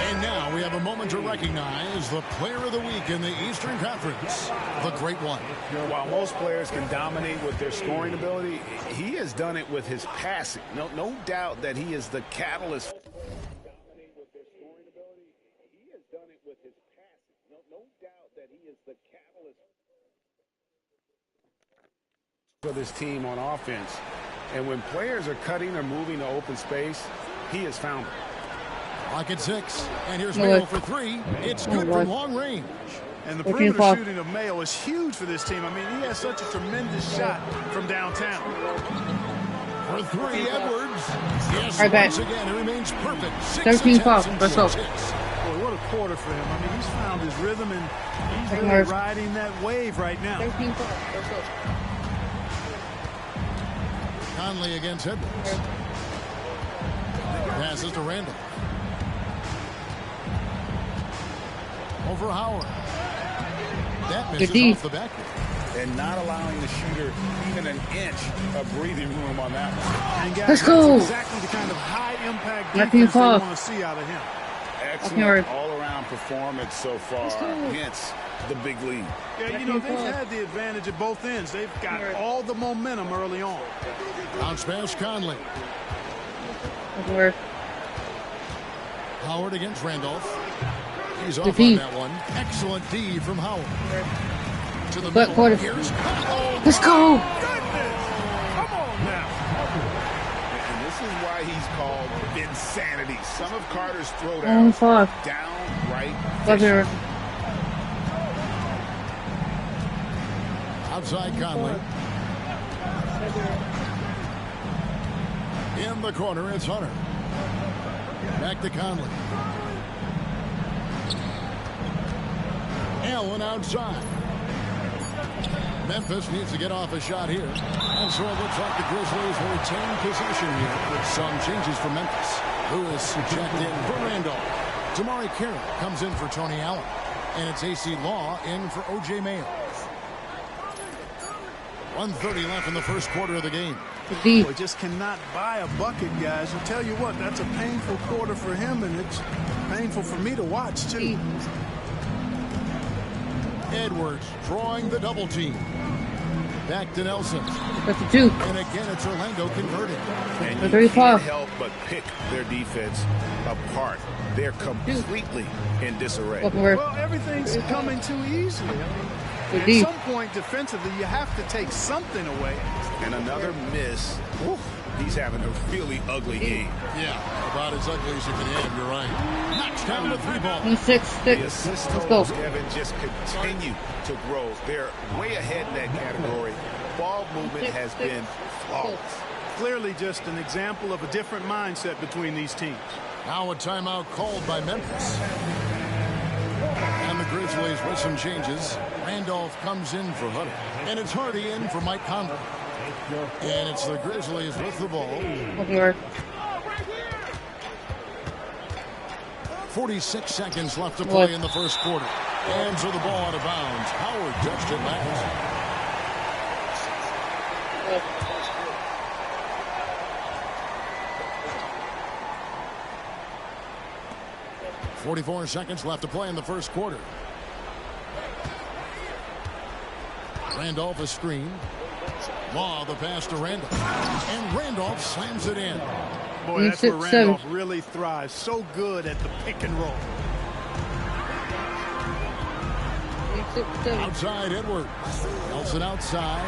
And now we have a moment to recognize the player of the week in the Eastern Conference, the great one. While most players can dominate with their scoring ability, he has done it with his passing. No doubt that he is the catalyst. For this team on offense. And when players are cutting or moving to open space, he has found it. Lock at 6, and here's Mayo for 3. It's good from long range. And the perimeter shooting of Mayo is huge for this team. I mean, he has such a tremendous shot from downtown. For 3, Edwards. Yes, once again, it remains perfect. 13 fouls. Let's go. Boy, what a quarter for him. I mean, he's found his rhythm, and he's really riding that wave right now. 13 fouls. Let's go. Conley against Edwards. Passes to Randall. Over Howard. That misses off the backboard. And not allowing the shooter even an inch of breathing room on that one. And guys, let's go. that's exactly the kind of high-impact defense they want to see out of him. Excellent all-around performance so far. Hence the big lead. Yeah, you know, they've had the advantage at both ends. They've got all the momentum early on. Bounce pass, Conley. Howard against Randolph. He's off on that one. Excellent D from Howard. To the middle. Here's let's go. Come on now. And this is why he's called insanity. Some of Carter's throwdowns downright vicious. Outside Conley. In the corner, it's Hunter. Back to Conley. Allen outside. Memphis needs to get off a shot here. And so it looks like the Grizzlies will retain possession here with some changes for Memphis. Lewis checked in for Randolph. Tamari Carroll comes in for Tony Allen. And it's AC Law in for O.J. Mayo. 1:30 left in the first quarter of the game. Boy, just cannot buy a bucket, guys. I'll tell you what, that's a painful quarter for him, and it's painful for me to watch, too. Edwards drawing the double team. Back to Nelson. That's a 2. And again, it's Orlando converting. And you can't help but pick their defense apart. They're completely in disarray. Well, everything's coming too easily. At some point, defensively, you have to take something away. And another miss. Oof, he's having a really ugly game. Yeah, about as ugly as you can have. You're right. Knocks down the 3-ball. 6. The assist totals, Kevin, just continue to grow. They're way ahead in that category. Ball movement has been flawless. Clearly just an example of a different mindset between these teams. Now a timeout called by Memphis. And the Grizzlies with some changes. Randolph comes in for Hutter. And it's Hardy in for Mike Conley. And it's the Grizzlies with the ball. 46 seconds left to play in the first quarter. And so the ball out of bounds. Howard touched it last. 44 seconds left to play in the first quarter. Randolph a screen. Law the pass to Randolph. And Randolph slams it in. Boy, that's where Randolph really thrives. So good at the pick and roll. Outside Edwards. Nelson outside.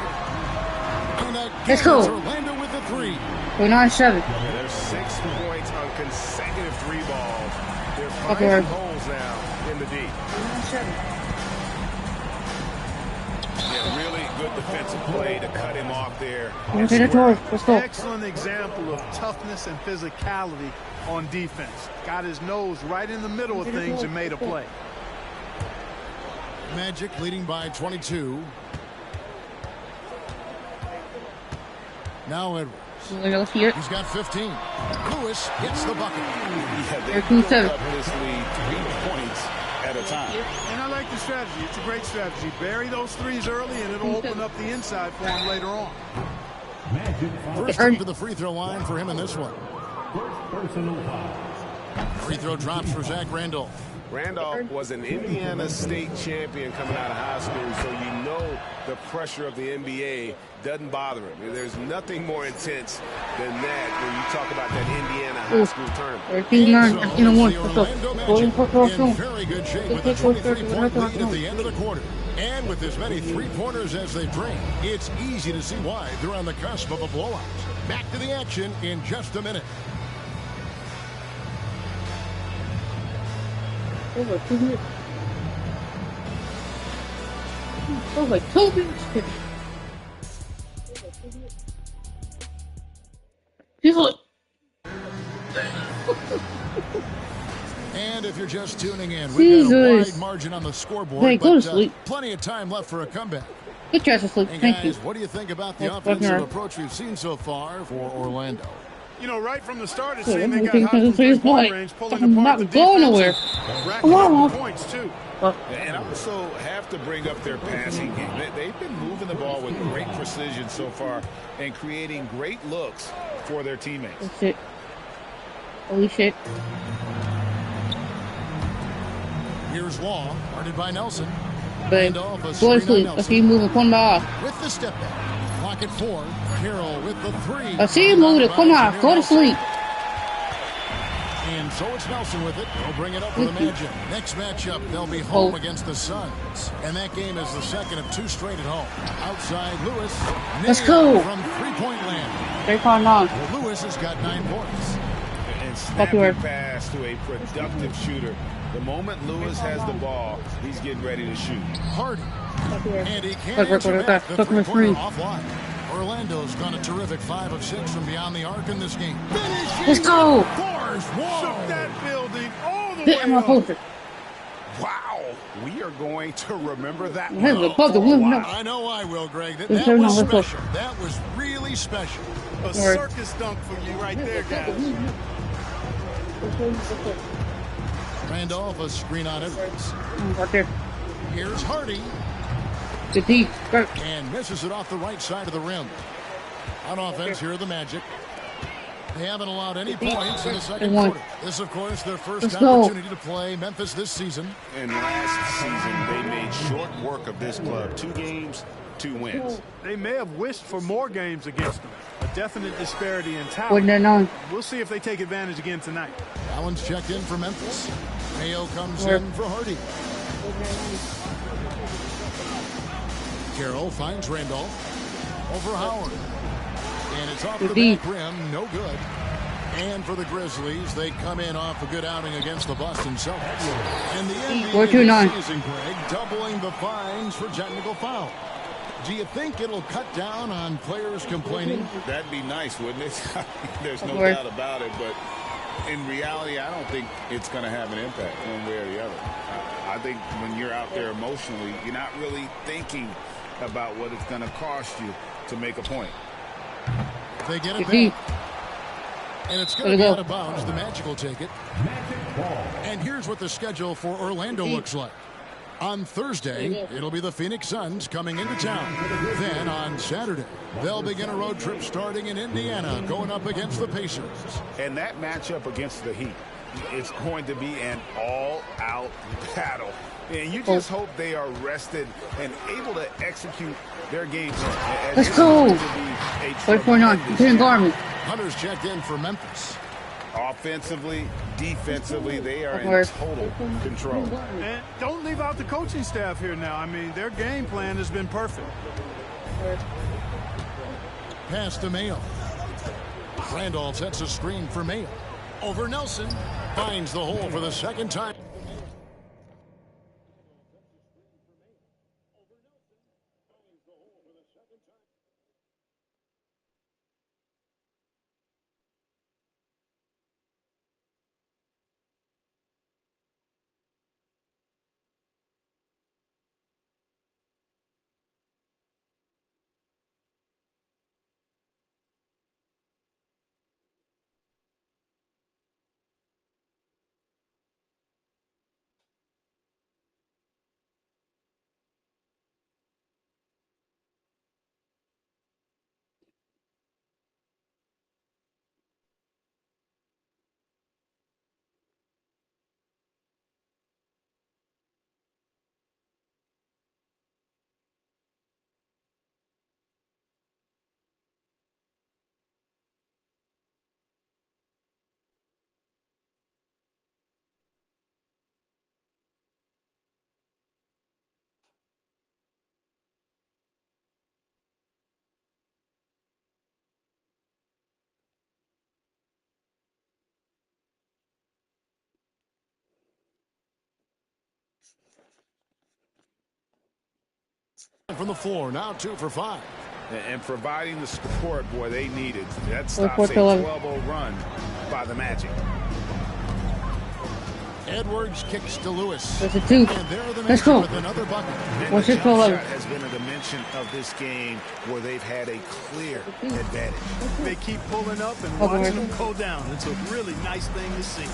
And let's go. Orlando with the 3. We're 9-7. There's 6 points on consecutive 3 balls. They're finding holes now in the D. Yeah, really good defensive play to cut him off there. Let's go. Excellent example of toughness and physicality on defense. Got his nose right in the middle of things and made a play. Magic leading by 22. Now Edwards. He's got 15. Lewis hits the bucket. They're 2-7. This lead 3 points at a time. And I like the strategy. It's a great strategy. Bury those threes early, and it'll open up the inside for him later on. First trip to the free throw line for him in this one. Free throw drops for Zach Randolph. Randolph was an Indiana State champion coming out of high school, so you know the pressure of the NBA doesn't bother him. There's nothing more intense than that when you talk about that Indiana high school tournament. In very good shape with a 23-point lead at the end of the quarter. And with as many three-pointers as they bring, it's easy to see why they're on the cusp of a blowout. Back to the action in just a minute. Over 2 minutes. Over 2 minutes. And if you're just tuning in, we've got a wide margin on the scoreboard, but plenty of time left for a comeback. Good try to sleep. Thank you. What do you think about the offensive approach we've seen so far for Orlando? You know, right from the start, it seemed they got hot from three-point range, pulling apart the going nowhere. Racking up the points, too. And I also have to bring up their passing game. They've been moving the ball with great precision so far and creating great looks for their teammates. That's it. Holy shit. Here's Law, guarded by Nelson. But go to sleep. I see you moving. Come off. With the step back. Clock at 4. Carroll with the 3. I see you moving. Come on. Go to sleep. And so it's Nelson with it. They'll bring it up for the Magic. Next matchup, they'll be home against the Suns. And that game is the second of 2 straight at home. Outside, Lewis. Let's go. From three-point land. Very far now. Lewis has got 9 points. And snapping pass to a productive shooter. The moment Lewis has the ball, he's getting ready to shoot. Hardy. And he can't answer back the three-pointer offline. Orlando's gone a terrific 5 of 6 from beyond the arc in this game. Let's go. Shook that building all the way up. Wow. We are going to remember that one. I know I will, Greg. That was special. That was really special. A circus dunk for you right there, guys. Randolph, a screen on Edwards. Right there. Here's Hardy. Good deep. And misses it off the right side of the rim. On offense, here are the Magic. They haven't allowed any points in the second quarter. This, of course, their first opportunity to play Memphis this season. And last season, they made short work of this club. 2 games, 2 wins. They may have wished for more games against them. A definite disparity in Wouldn't have known. talent. We'll see if they take advantage again tonight. Allen's checked in for Memphis. Mayo comes in for Hardy. Carroll finds Randolph. Over Howard. And it's off the back rim. No good. And for the Grizzlies, they come in off a good outing against the Boston Celtics. And the NBA this season, Greg, doubling the fines for technical foul. Do you think it'll cut down on players complaining? That'd be nice, wouldn't it? There's no doubt about it, but in reality, I don't think it's going to have an impact one way or the other. I think when you're out there emotionally, you're not really thinking about what it's going to cost you to make a point. They get it back. And it's going to be out of bounds. The Magic will take it. And here's what the schedule for Orlando looks like. On Thursday, it'll be the Phoenix Suns coming into town. Then on Saturday, they'll begin a road trip starting in Indiana, going up against the Pacers. And that matchup against the Heat, it's going to be an all-out battle. And you just hope they are rested and able to execute their game plan. Let's go. What's going on? You couldn't guard me. Hunter's checked in for Memphis. Offensively, defensively, they are in total control. And don't leave out the coaching staff here now. I mean, their game plan has been perfect. Pass to Mayo. Randolph sets a screen for Mayo. Over Nelson. Finds the hole for the second time. From the floor, now 2 for 5. And providing the support, boy, they needed. That stops a 12-0 run by the Magic. Edwards kicks to Lewis. There's a 2. Let's go. With another bucket. What's it shot has been a dimension of this game where they've had a clear advantage. They keep pulling up and watching them go down. It's a really nice thing to see.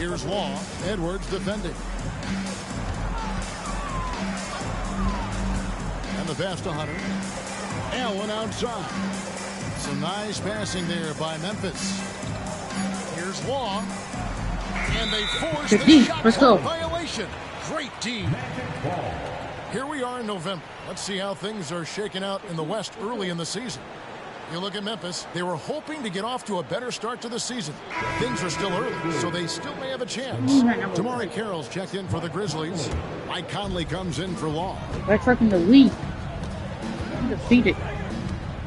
Here's Law. Edwards defending. And the pass to Hunter. Allen outside. Some nice passing there by Memphis. Here's Law. And they force the shot clock violation. Great D. Here we are in November. Let's see how things are shaking out in the West early in the season. You look at Memphis, they were hoping to get off to a better start to the season. Things are still early, so they still may have a chance. Tamari Carroll's checked in for the Grizzlies. Mike Conley comes in for Law. That's fucking the lead. Defeated.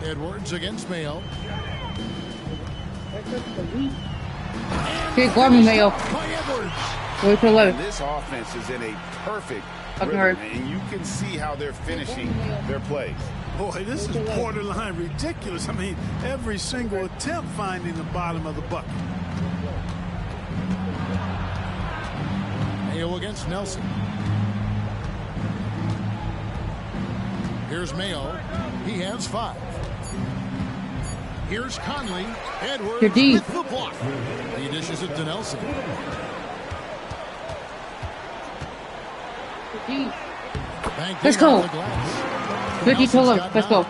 Edwards against Mayo. Okay, guard me, Mayo. Wait till 11. This offense is in a perfect rhythm, and you can see how they're finishing their plays. Boy, this is borderline ridiculous. I mean, every single attempt finding the bottom of the bucket. Mayo against Nelson. Here's Mayo. He has 5. Here's Conley. Edwards with the block. He dishes it to Nelson. Let's go. 50-12. Let's go.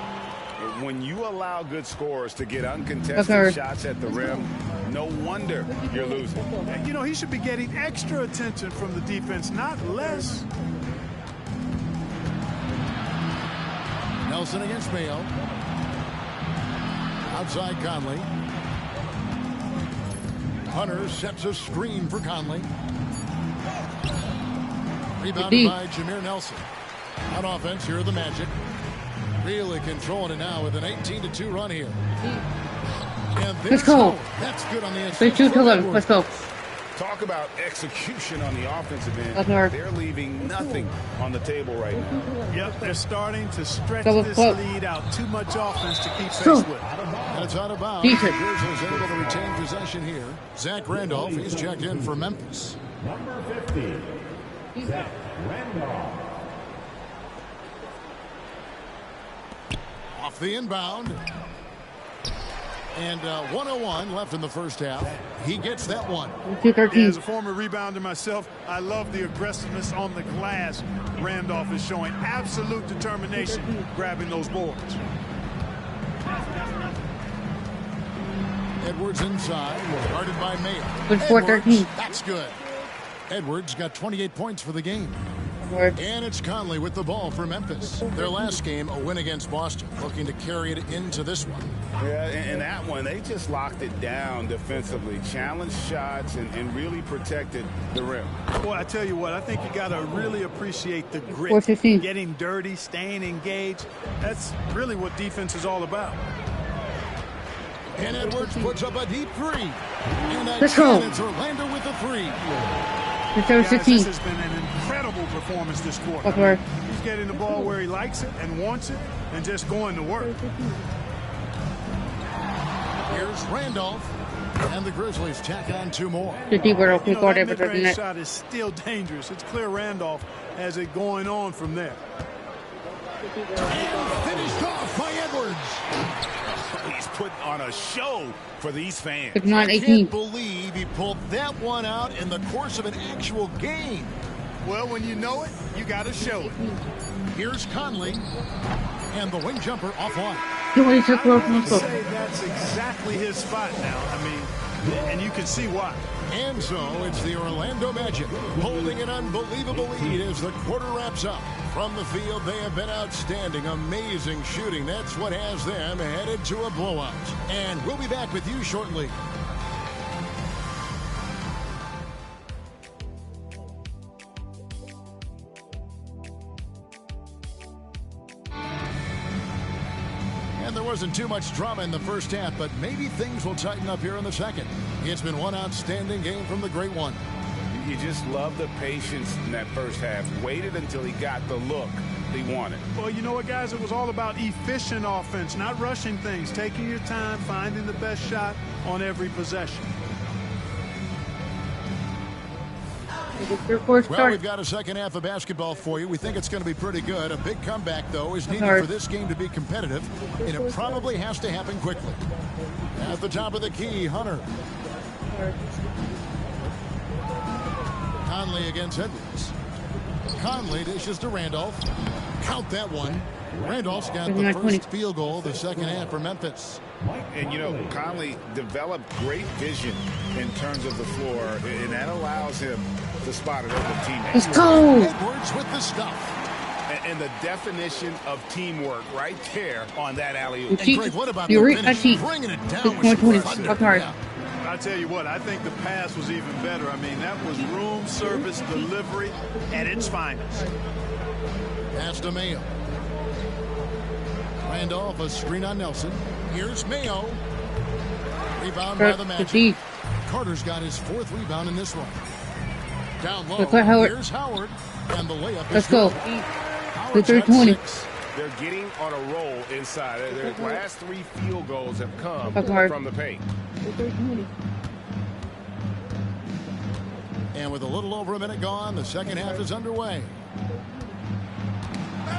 When you allow good scorers to get uncontested shots at the rim, no wonder you're losing. You know, he should be getting extra attention from the defense, not less. Nelson against Mayo. Outside Conley. Hunter sets a screen for Conley. Rebounded by Jameer Nelson. On offense, here are the Magic. Really controlling it now with an 18-2 run here. And let's go. That's good on the inside. 32 to 11. Let's go. Talk about execution on the offensive end. Up They're leaving nothing on the table right now. Yep, they're starting to stretch this lead out. Too much offense to keep pace with. And it's out of bounds. The Grizzlies able to retain possession here. Zach Randolph, he's checked in for Memphis. Number 50, Zach Randolph. Off the inbound. And 1:01 left in the first half. He gets that one. As a former rebounder myself, I love the aggressiveness on the glass. Randolph is showing absolute determination grabbing those boards. Edwards inside, guarded by Mayo. Good 4-13. That's good. Edwards got 28 points for the game. And it's Conley with the ball for Memphis. Their last game, a win against Boston, looking to carry it into this one. Yeah, in that one, they just locked it down defensively, challenged shots, and really protected the rim. Boy, I tell you what, I think you got to really appreciate the grit. 4-15. Getting dirty, staying engaged. That's really what defense is all about. And Edwards puts up a deep three. And let's go. It's Orlando with the three. Guys, this has been an incredible performance this quarter. He's getting the ball where he likes it and wants it and just going to work. Here's Randolph. And the Grizzlies tack on two more. That mid-range shot is still dangerous. It's clear Randolph has it going on from there. And finished off by Edwards. He's putting on a show for these fans. I can't believe he pulled that one out in the course of an actual game. Well, when you know it, you got to show it. Here's Conley. And the wing jumper offline. I would say that's exactly his spot now. I mean, and you can see why. And so it's the Orlando Magic holding an unbelievable lead as the quarter wraps up. From the field, they have been outstanding, amazing shooting. That's what has them headed to a blowout. And we'll be back with you shortly. And there wasn't too much drama in the first half, but maybe things will tighten up here in the second. It's been one outstanding game from the Great One. You just love the patience in that first half. Waited until he got the look he wanted. Well, you know what, guys? It was all about efficient offense, not rushing things, taking your time, finding the best shot on every possession. Well, we've got a second half of basketball for you. We think it's going to be pretty good. A big comeback, though, is needed for this game to be competitive, and it probably has to happen quickly. At the top of the key, Hunter. Conley against Edwards. Conley dishes to Randolph. Count that one. Randolph's got the first field goal of the second half for Memphis. And, you know, Conley developed great vision in terms of the floor, and that allows him to spot an open teammate. Let's go! Edwards with the stuff. And the definition of teamwork right there on that alley-oop. And Greg, what about the finish? Bringing it down with some thunder. Yeah. I tell you what, I think the pass was even better. I mean, that was room service delivery at its finest. Pass to Mayo. Randolph, a screen on Nelson. Here's Mayo. Rebound by the Magic. Carter's got his fourth rebound in this one. Down low. Here's Howard. And the layup is good. Howard's got 6. They're getting on a roll inside. Their last 3 field goals have come from the paint. And with a little over a minute gone, the second half is underway.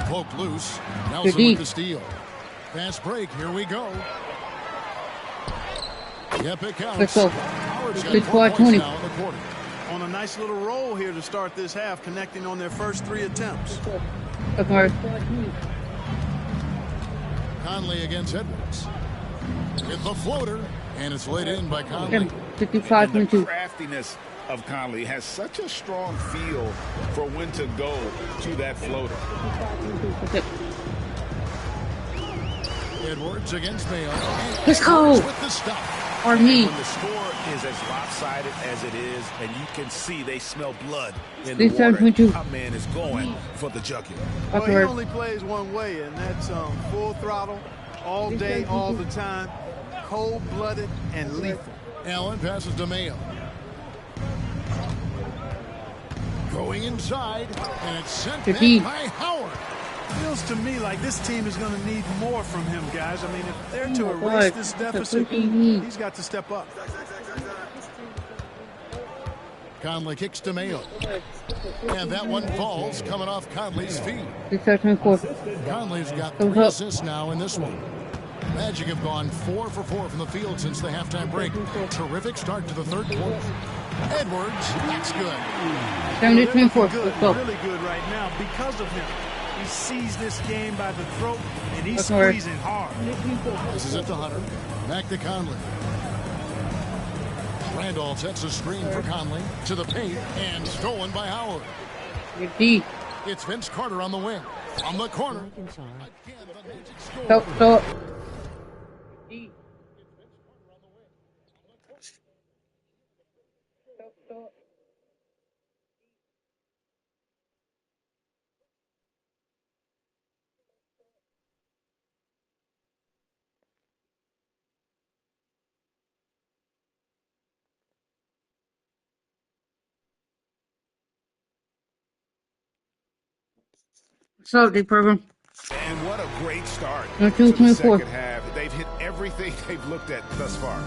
Poked loose. Nelson with the steal. Fast break. Here we go. Yep, it counts. Howard's got 4 points now in the quarter. On a nice little roll here to start this half, connecting on their first 3 attempts. Conley against Edwards. Get the floater, and it's laid in by Conley. 55.2. The craftiness of Conley has such a strong feel for when to go to that floater. Edwards against Mayo. Let's go. With the stop. Or me. When the score is as lopsided as it is, and you can see they smell blood in They the serve water, me too. our man is going for the jugular. Well, he only plays one way, and that's full throttle, all day, all the time, cold-blooded and lethal. Allen passes to Mayo. Going inside, and it's sent back by Howard. Feels to me like this team is going to need more from him, guys. I mean, if they're to erase this deficit, he's got to step up. Conley kicks to Mayo. And that one falls coming off Conley's feet. Conley's got 3 assists now in this one. Magic have gone 4 for 4 from the field since the halftime break. Terrific start to the third quarter. Edwards, that's good. They're looking good, really good right now because of him. He sees this game by the throat, and he's squeezing hard. This is it to Hunter. Back to Conley. Randolph sets a screen for Conley to the paint and stolen by Howard. It's Vince Carter on the wing. On the corner. Again, the Magic score. What's up, D program? And what a great start No, to the 224. second half. They've hit everything they've looked at thus far.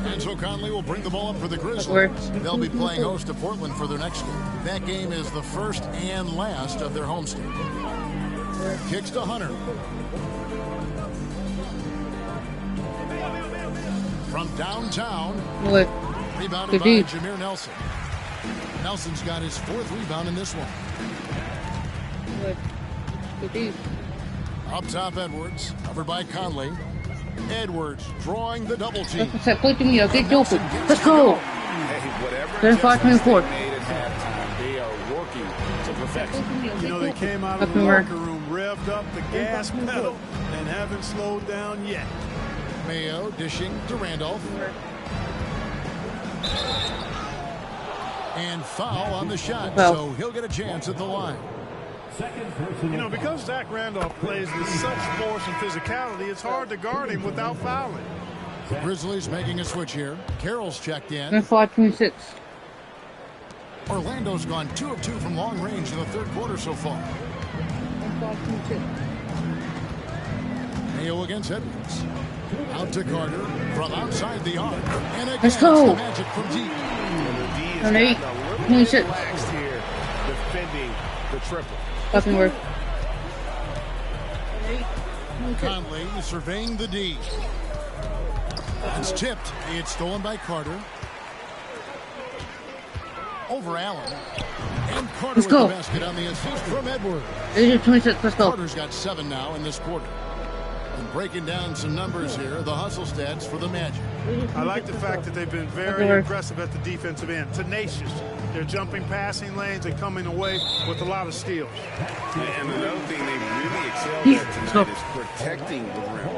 And so Conley will bring the ball up for the Grizzlies. They'll be playing host to Portland for their next game. That game is the first and last of their homestand. Kicks to Hunter. From downtown. Rebounded by Jameer Nelson. Nelson's got his 4th rebound in this one. Up top, Edwards. Covered by Conley. Edwards drawing the double team. Let's go. Hey, whatever 35-24. they are working to perfection. You know, they came out of the locker room, revved up the gas pedal, and haven't slowed down yet. Mayo dishing to Randolph. And foul on the shot, so he'll get a chance at the line. You know, because Zach Randolph plays with such force and physicality, it's hard to guard him without fouling. The Grizzlies making a switch here. Carroll's checked in. 5-26. Orlando's gone 2 of 2 from long range in the third quarter so far. Mayo against Edwards. Out to Carter from outside the arc. And again, let's go. The Magic from deep. And the D is a little bit relaxed here, defending the triple. Fucking work. Conley surveying the D. It's tipped. It's stolen by Carter. Over Allen. And Carter with the basket on the assist from Edwards. 26, let's go. Carter's got 7 now in this quarter. And breaking down some numbers here, the hustle stats for the Magic. I like the fact that they've been very aggressive at the defensive end, tenacious. They're jumping passing lanes and coming away with a lot of steals. And another thing they really excelled at tonight is protecting the rim.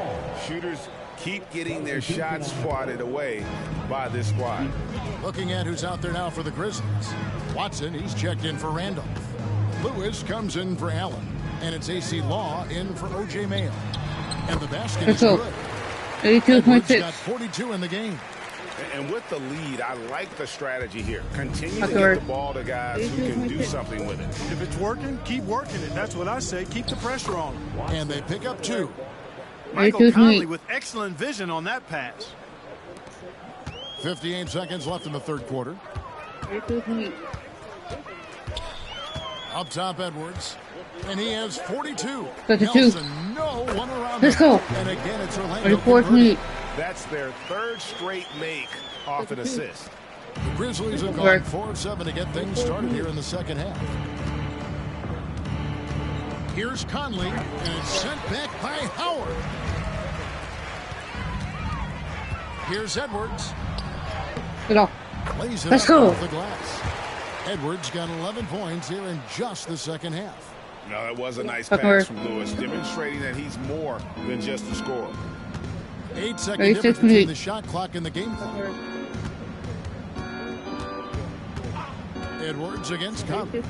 Shooters keep getting their shots swatted away by this squad. Looking at who's out there now for the Grizzlies. Watson, he's checked in for Randolph. Lewis comes in for Allen. And it's AC Law in for O.J. Mayo. And the basket is good. 82-26. Got 42 in the game. And with the lead, I like the strategy here. Continue to get the ball to guys who can do something with it. If it's working, keep working it. That's what I say. Keep the pressure on them. And they pick up 2. Michael Conley with excellent vision on that pass. 58 seconds left in the third quarter. Up top, Edwards. And he has 42. 32. Nelson, no one around. Let's go. And again, it's Orlando. That's their 3rd straight make off an assist. The Grizzlies have gone 4 of 7 to get things started here in the second half. Here's Conley, and it's sent back by Howard. Here's Edwards. Let's go. Off the glass. Edwards got 11 points here in just the second half. No, that was a nice pass from Lewis, demonstrating that he's more than just a scorer. 8-second difference between the shot clock and the game clock. Edwards against Conley.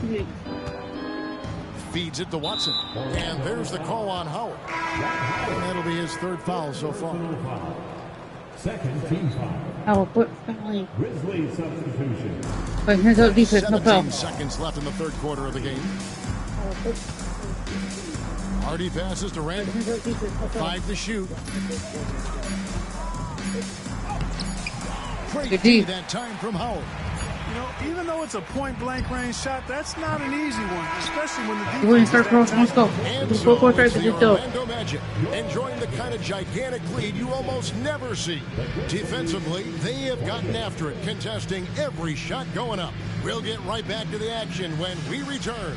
Feeds it to Watson. And there's the call on Howard. And that'll be his third foul so far. Second team foul. Howard, put Conley. Grizzly substitution. But here's our defense, no foul. 17 seconds left in the third quarter of the game. Hardy passes to Randall. 5 to shoot. Great D that time from Howard. You know, even though it's a point-blank range shot, that's not an easy one, especially when the defense. We're going to start crossing. Let's go. And Let's so go it's right the to the Orlando Magic, enjoying the kind of gigantic lead you almost never see. Defensively, they have gotten after it, contesting every shot going up. We'll get right back to the action when we return.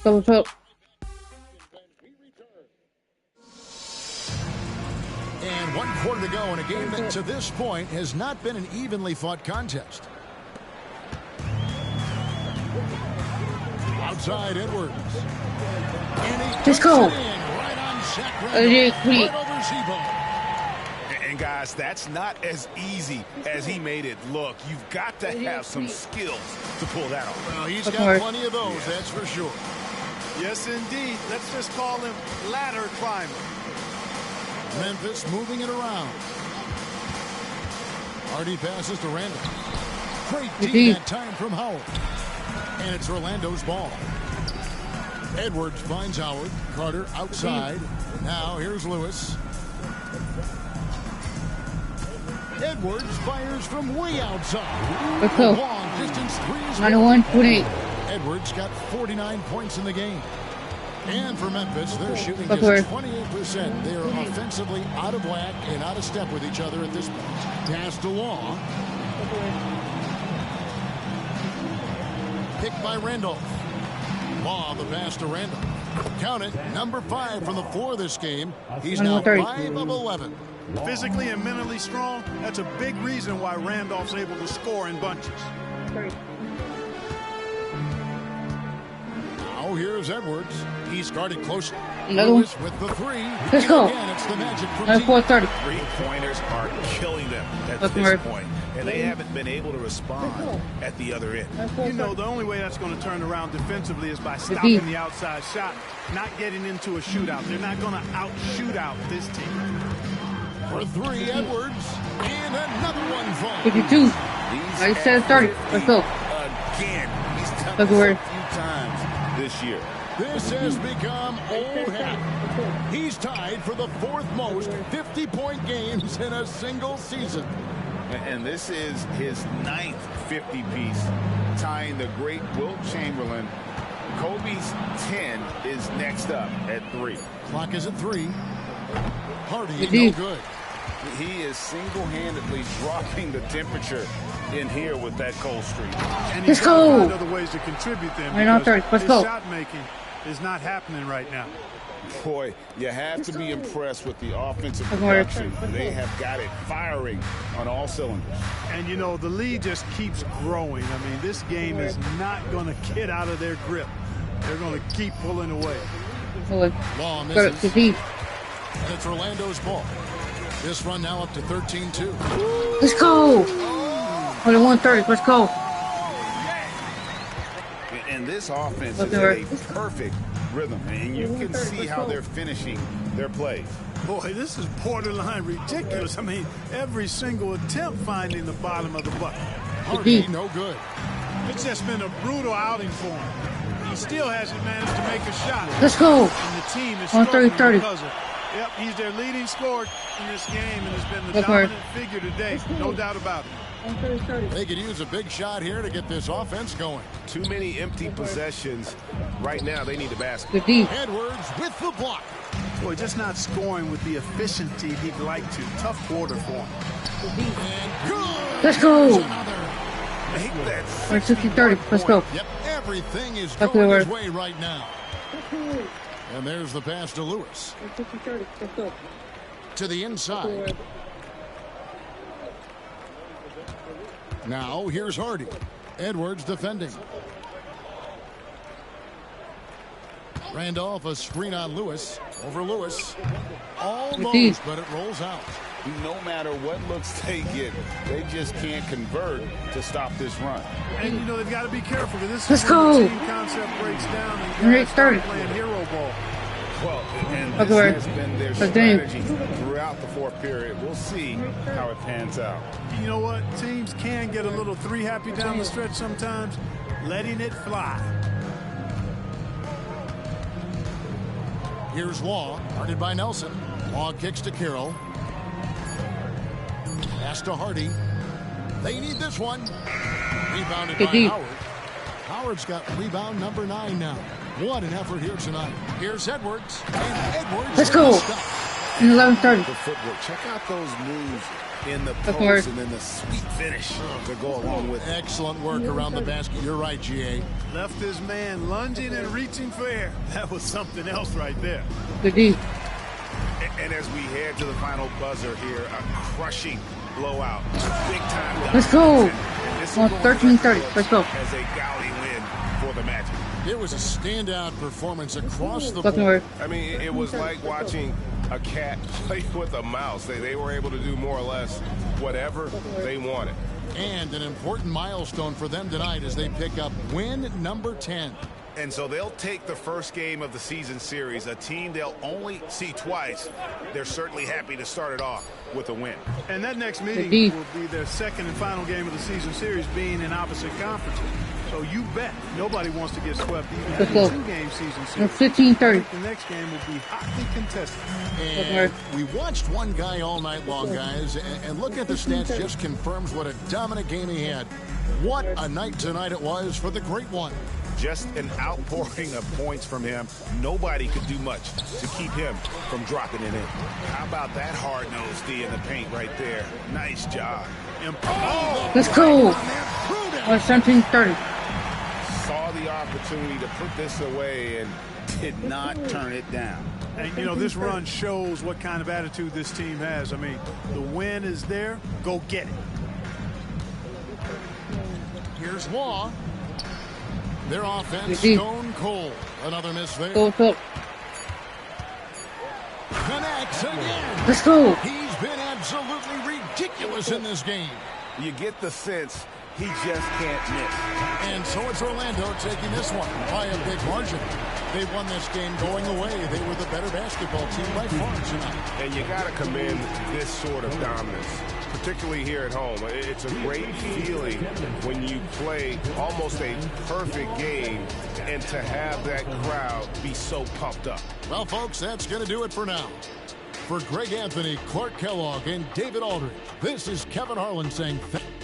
Go, let's go. And 1 quarter to go in a game that to this point has not been an evenly fought contest. Outside Edwards. Let's go. Right on Zach And guys, that's not as easy as he made it look. You've got to have some skills to pull that off. Well, he's got plenty of those, that's for sure. Yes, indeed. Let's just call him ladder climber. Memphis moving it around. Hardy passes to Randall. Great D that time from Howard. And it's Orlando's ball. Edwards finds Howard. Carter outside. Now here's Lewis. Edwards fires from way outside. Let's go. Long distance threes. 91-28. Edwards got 49 points in the game. And for Memphis, they're shooting Let's just 28%. They are offensively out of whack and out of step with each other at this point. Pass to Law. Picked by Randolph. Law, the pass to Randolph. Count it, number 5 from the floor this game. He's now 5 of 11. Physically and mentally strong, that's a big reason why Randolph's able to score in bunches. Now here's Edwards. He's guarded closely. Another Lewis with the 3. Let's go. Again, it's the Magic from That's 4:30. Three-pointers are killing them at this point, and they haven't been able to respond at the other end. You know, the only way that's going to turn around defensively is by stopping the outside shot, not getting into a shootout. They're not going to out-shoot out this team. For 3, Edwards. And another one falls. 52. I said 30. Let's go. Again, he's done this a few times this year. This has become old hat. He's tied for the 4th most 50-point games in a single season. And this is his 9th 50-piece, tying the great Wilt Chamberlain. Kobe's 10 is next up at 3. Clock is at 3. Hardy, no good. He is single-handedly dropping the temperature in here with that cold streak. And he's got to find other ways to contribute them. Let's go. Shot making is not happening right now. Boy, you have to be impressed with the offensive production. They have got it firing on all cylinders. And, you know, the lead just keeps growing. I mean, this game is not going to get out of their grip. They're going to keep pulling away. Law misses. And it's Orlando's ball. This run now up to 13-2. Let's go. On the 130. Let's go. And this offense is in a perfect rhythm, and you can see how they're finishing their plays. Boy, this is borderline ridiculous. I mean, every single attempt finding the bottom of the bucket. Hardy, no good. It's just been a brutal outing for him. He still hasn't managed to make a shot. Let's go. And the team is on struggling 30. because of it. Yep, he's their leading scorer in this game and has been the dominant figure today. No doubt about it. They could use a big shot here to get this offense going. Too many empty possessions. Right now, they need a basket. Edwards with the block. Boy, just not scoring with the efficiency he'd like to. Tough quarter for him. And good. Let's go. Make that 60-30. Let's go. Yep, everything is going his way right now. And there's the pass to Lewis. To the inside. Now here's Hardy. Edwards defending. Randolph, a screen on Lewis. Over Lewis. Almost, but it rolls out. No matter what looks they get, they just can't convert to stop this run. And, you know, they've got to be careful because this Let's is when go. the team concept breaks down and Great guys start. start playing hero ball. Well, and Okay, this has been their let's do it. strategy throughout the fourth period. We'll see how it pans out. You know what? Teams can get a little three happy down the stretch sometimes, letting it fly. Here's Law, guarded by Nelson. Law kicks to Carroll. Pass to Hardy. They need this one. Rebounded by Howard. Howard's got rebound number 9 now. What an effort here tonight. Here's Edwards. And Edwards. Let's go. In 11:30. The footwork. Check out those moves in the post and then the sweet finish to go along with it. Excellent work around the basket. You're right, GA. Left his man lunging and reaching for air. That was something else right there. Good D. And as we head to the final buzzer here, a crushing blowout. Big time. Let's go. This On 13:30. Let's go. As a galley win for the Magic. It was a standout performance across the Fucking board. word. I mean, it was like watching a cat play with a mouse. They were able to do more or less whatever they wanted. And an important milestone for them tonight as they pick up win number 10. And so they'll take the first game of the season series, a team they'll only see twice. They're certainly happy to start it off with a win. And that next meeting will be their second and final game of the season series, being in opposite conferences. So you bet nobody wants to get swept even in a two-game season series. 15:30. The next game will be hotly contested. And we watched one guy all night long, guys, and looking at the stats just confirms what a dominant game he had. What a night tonight it was for the Great One. Just an outpouring of points from him. Nobody could do much to keep him from dropping it in. How about that hard-nosed D in the paint right there? Nice job. Let's go. 17:30. Saw the opportunity to put this away and did not turn it down. And, you know, this run shows what kind of attitude this team has. I mean, the win is there. Go get it. Here's Law. Their offense, stone cold. Another miss there. Go. Connects again. Let's go. He's been absolutely ridiculous in this game. You get the sense he just can't miss. And so it's Orlando taking this one by a big margin. They won this game going away. They were the better basketball team by far tonight. And you got to commend this sort of dominance, particularly here at home. It's a great feeling when you play almost a perfect game and to have that crowd be so pumped up. Well, folks, that's going to do it for now. For Greg Anthony, Clark Kellogg, and David Aldridge, this is Kevin Harlan saying thank you.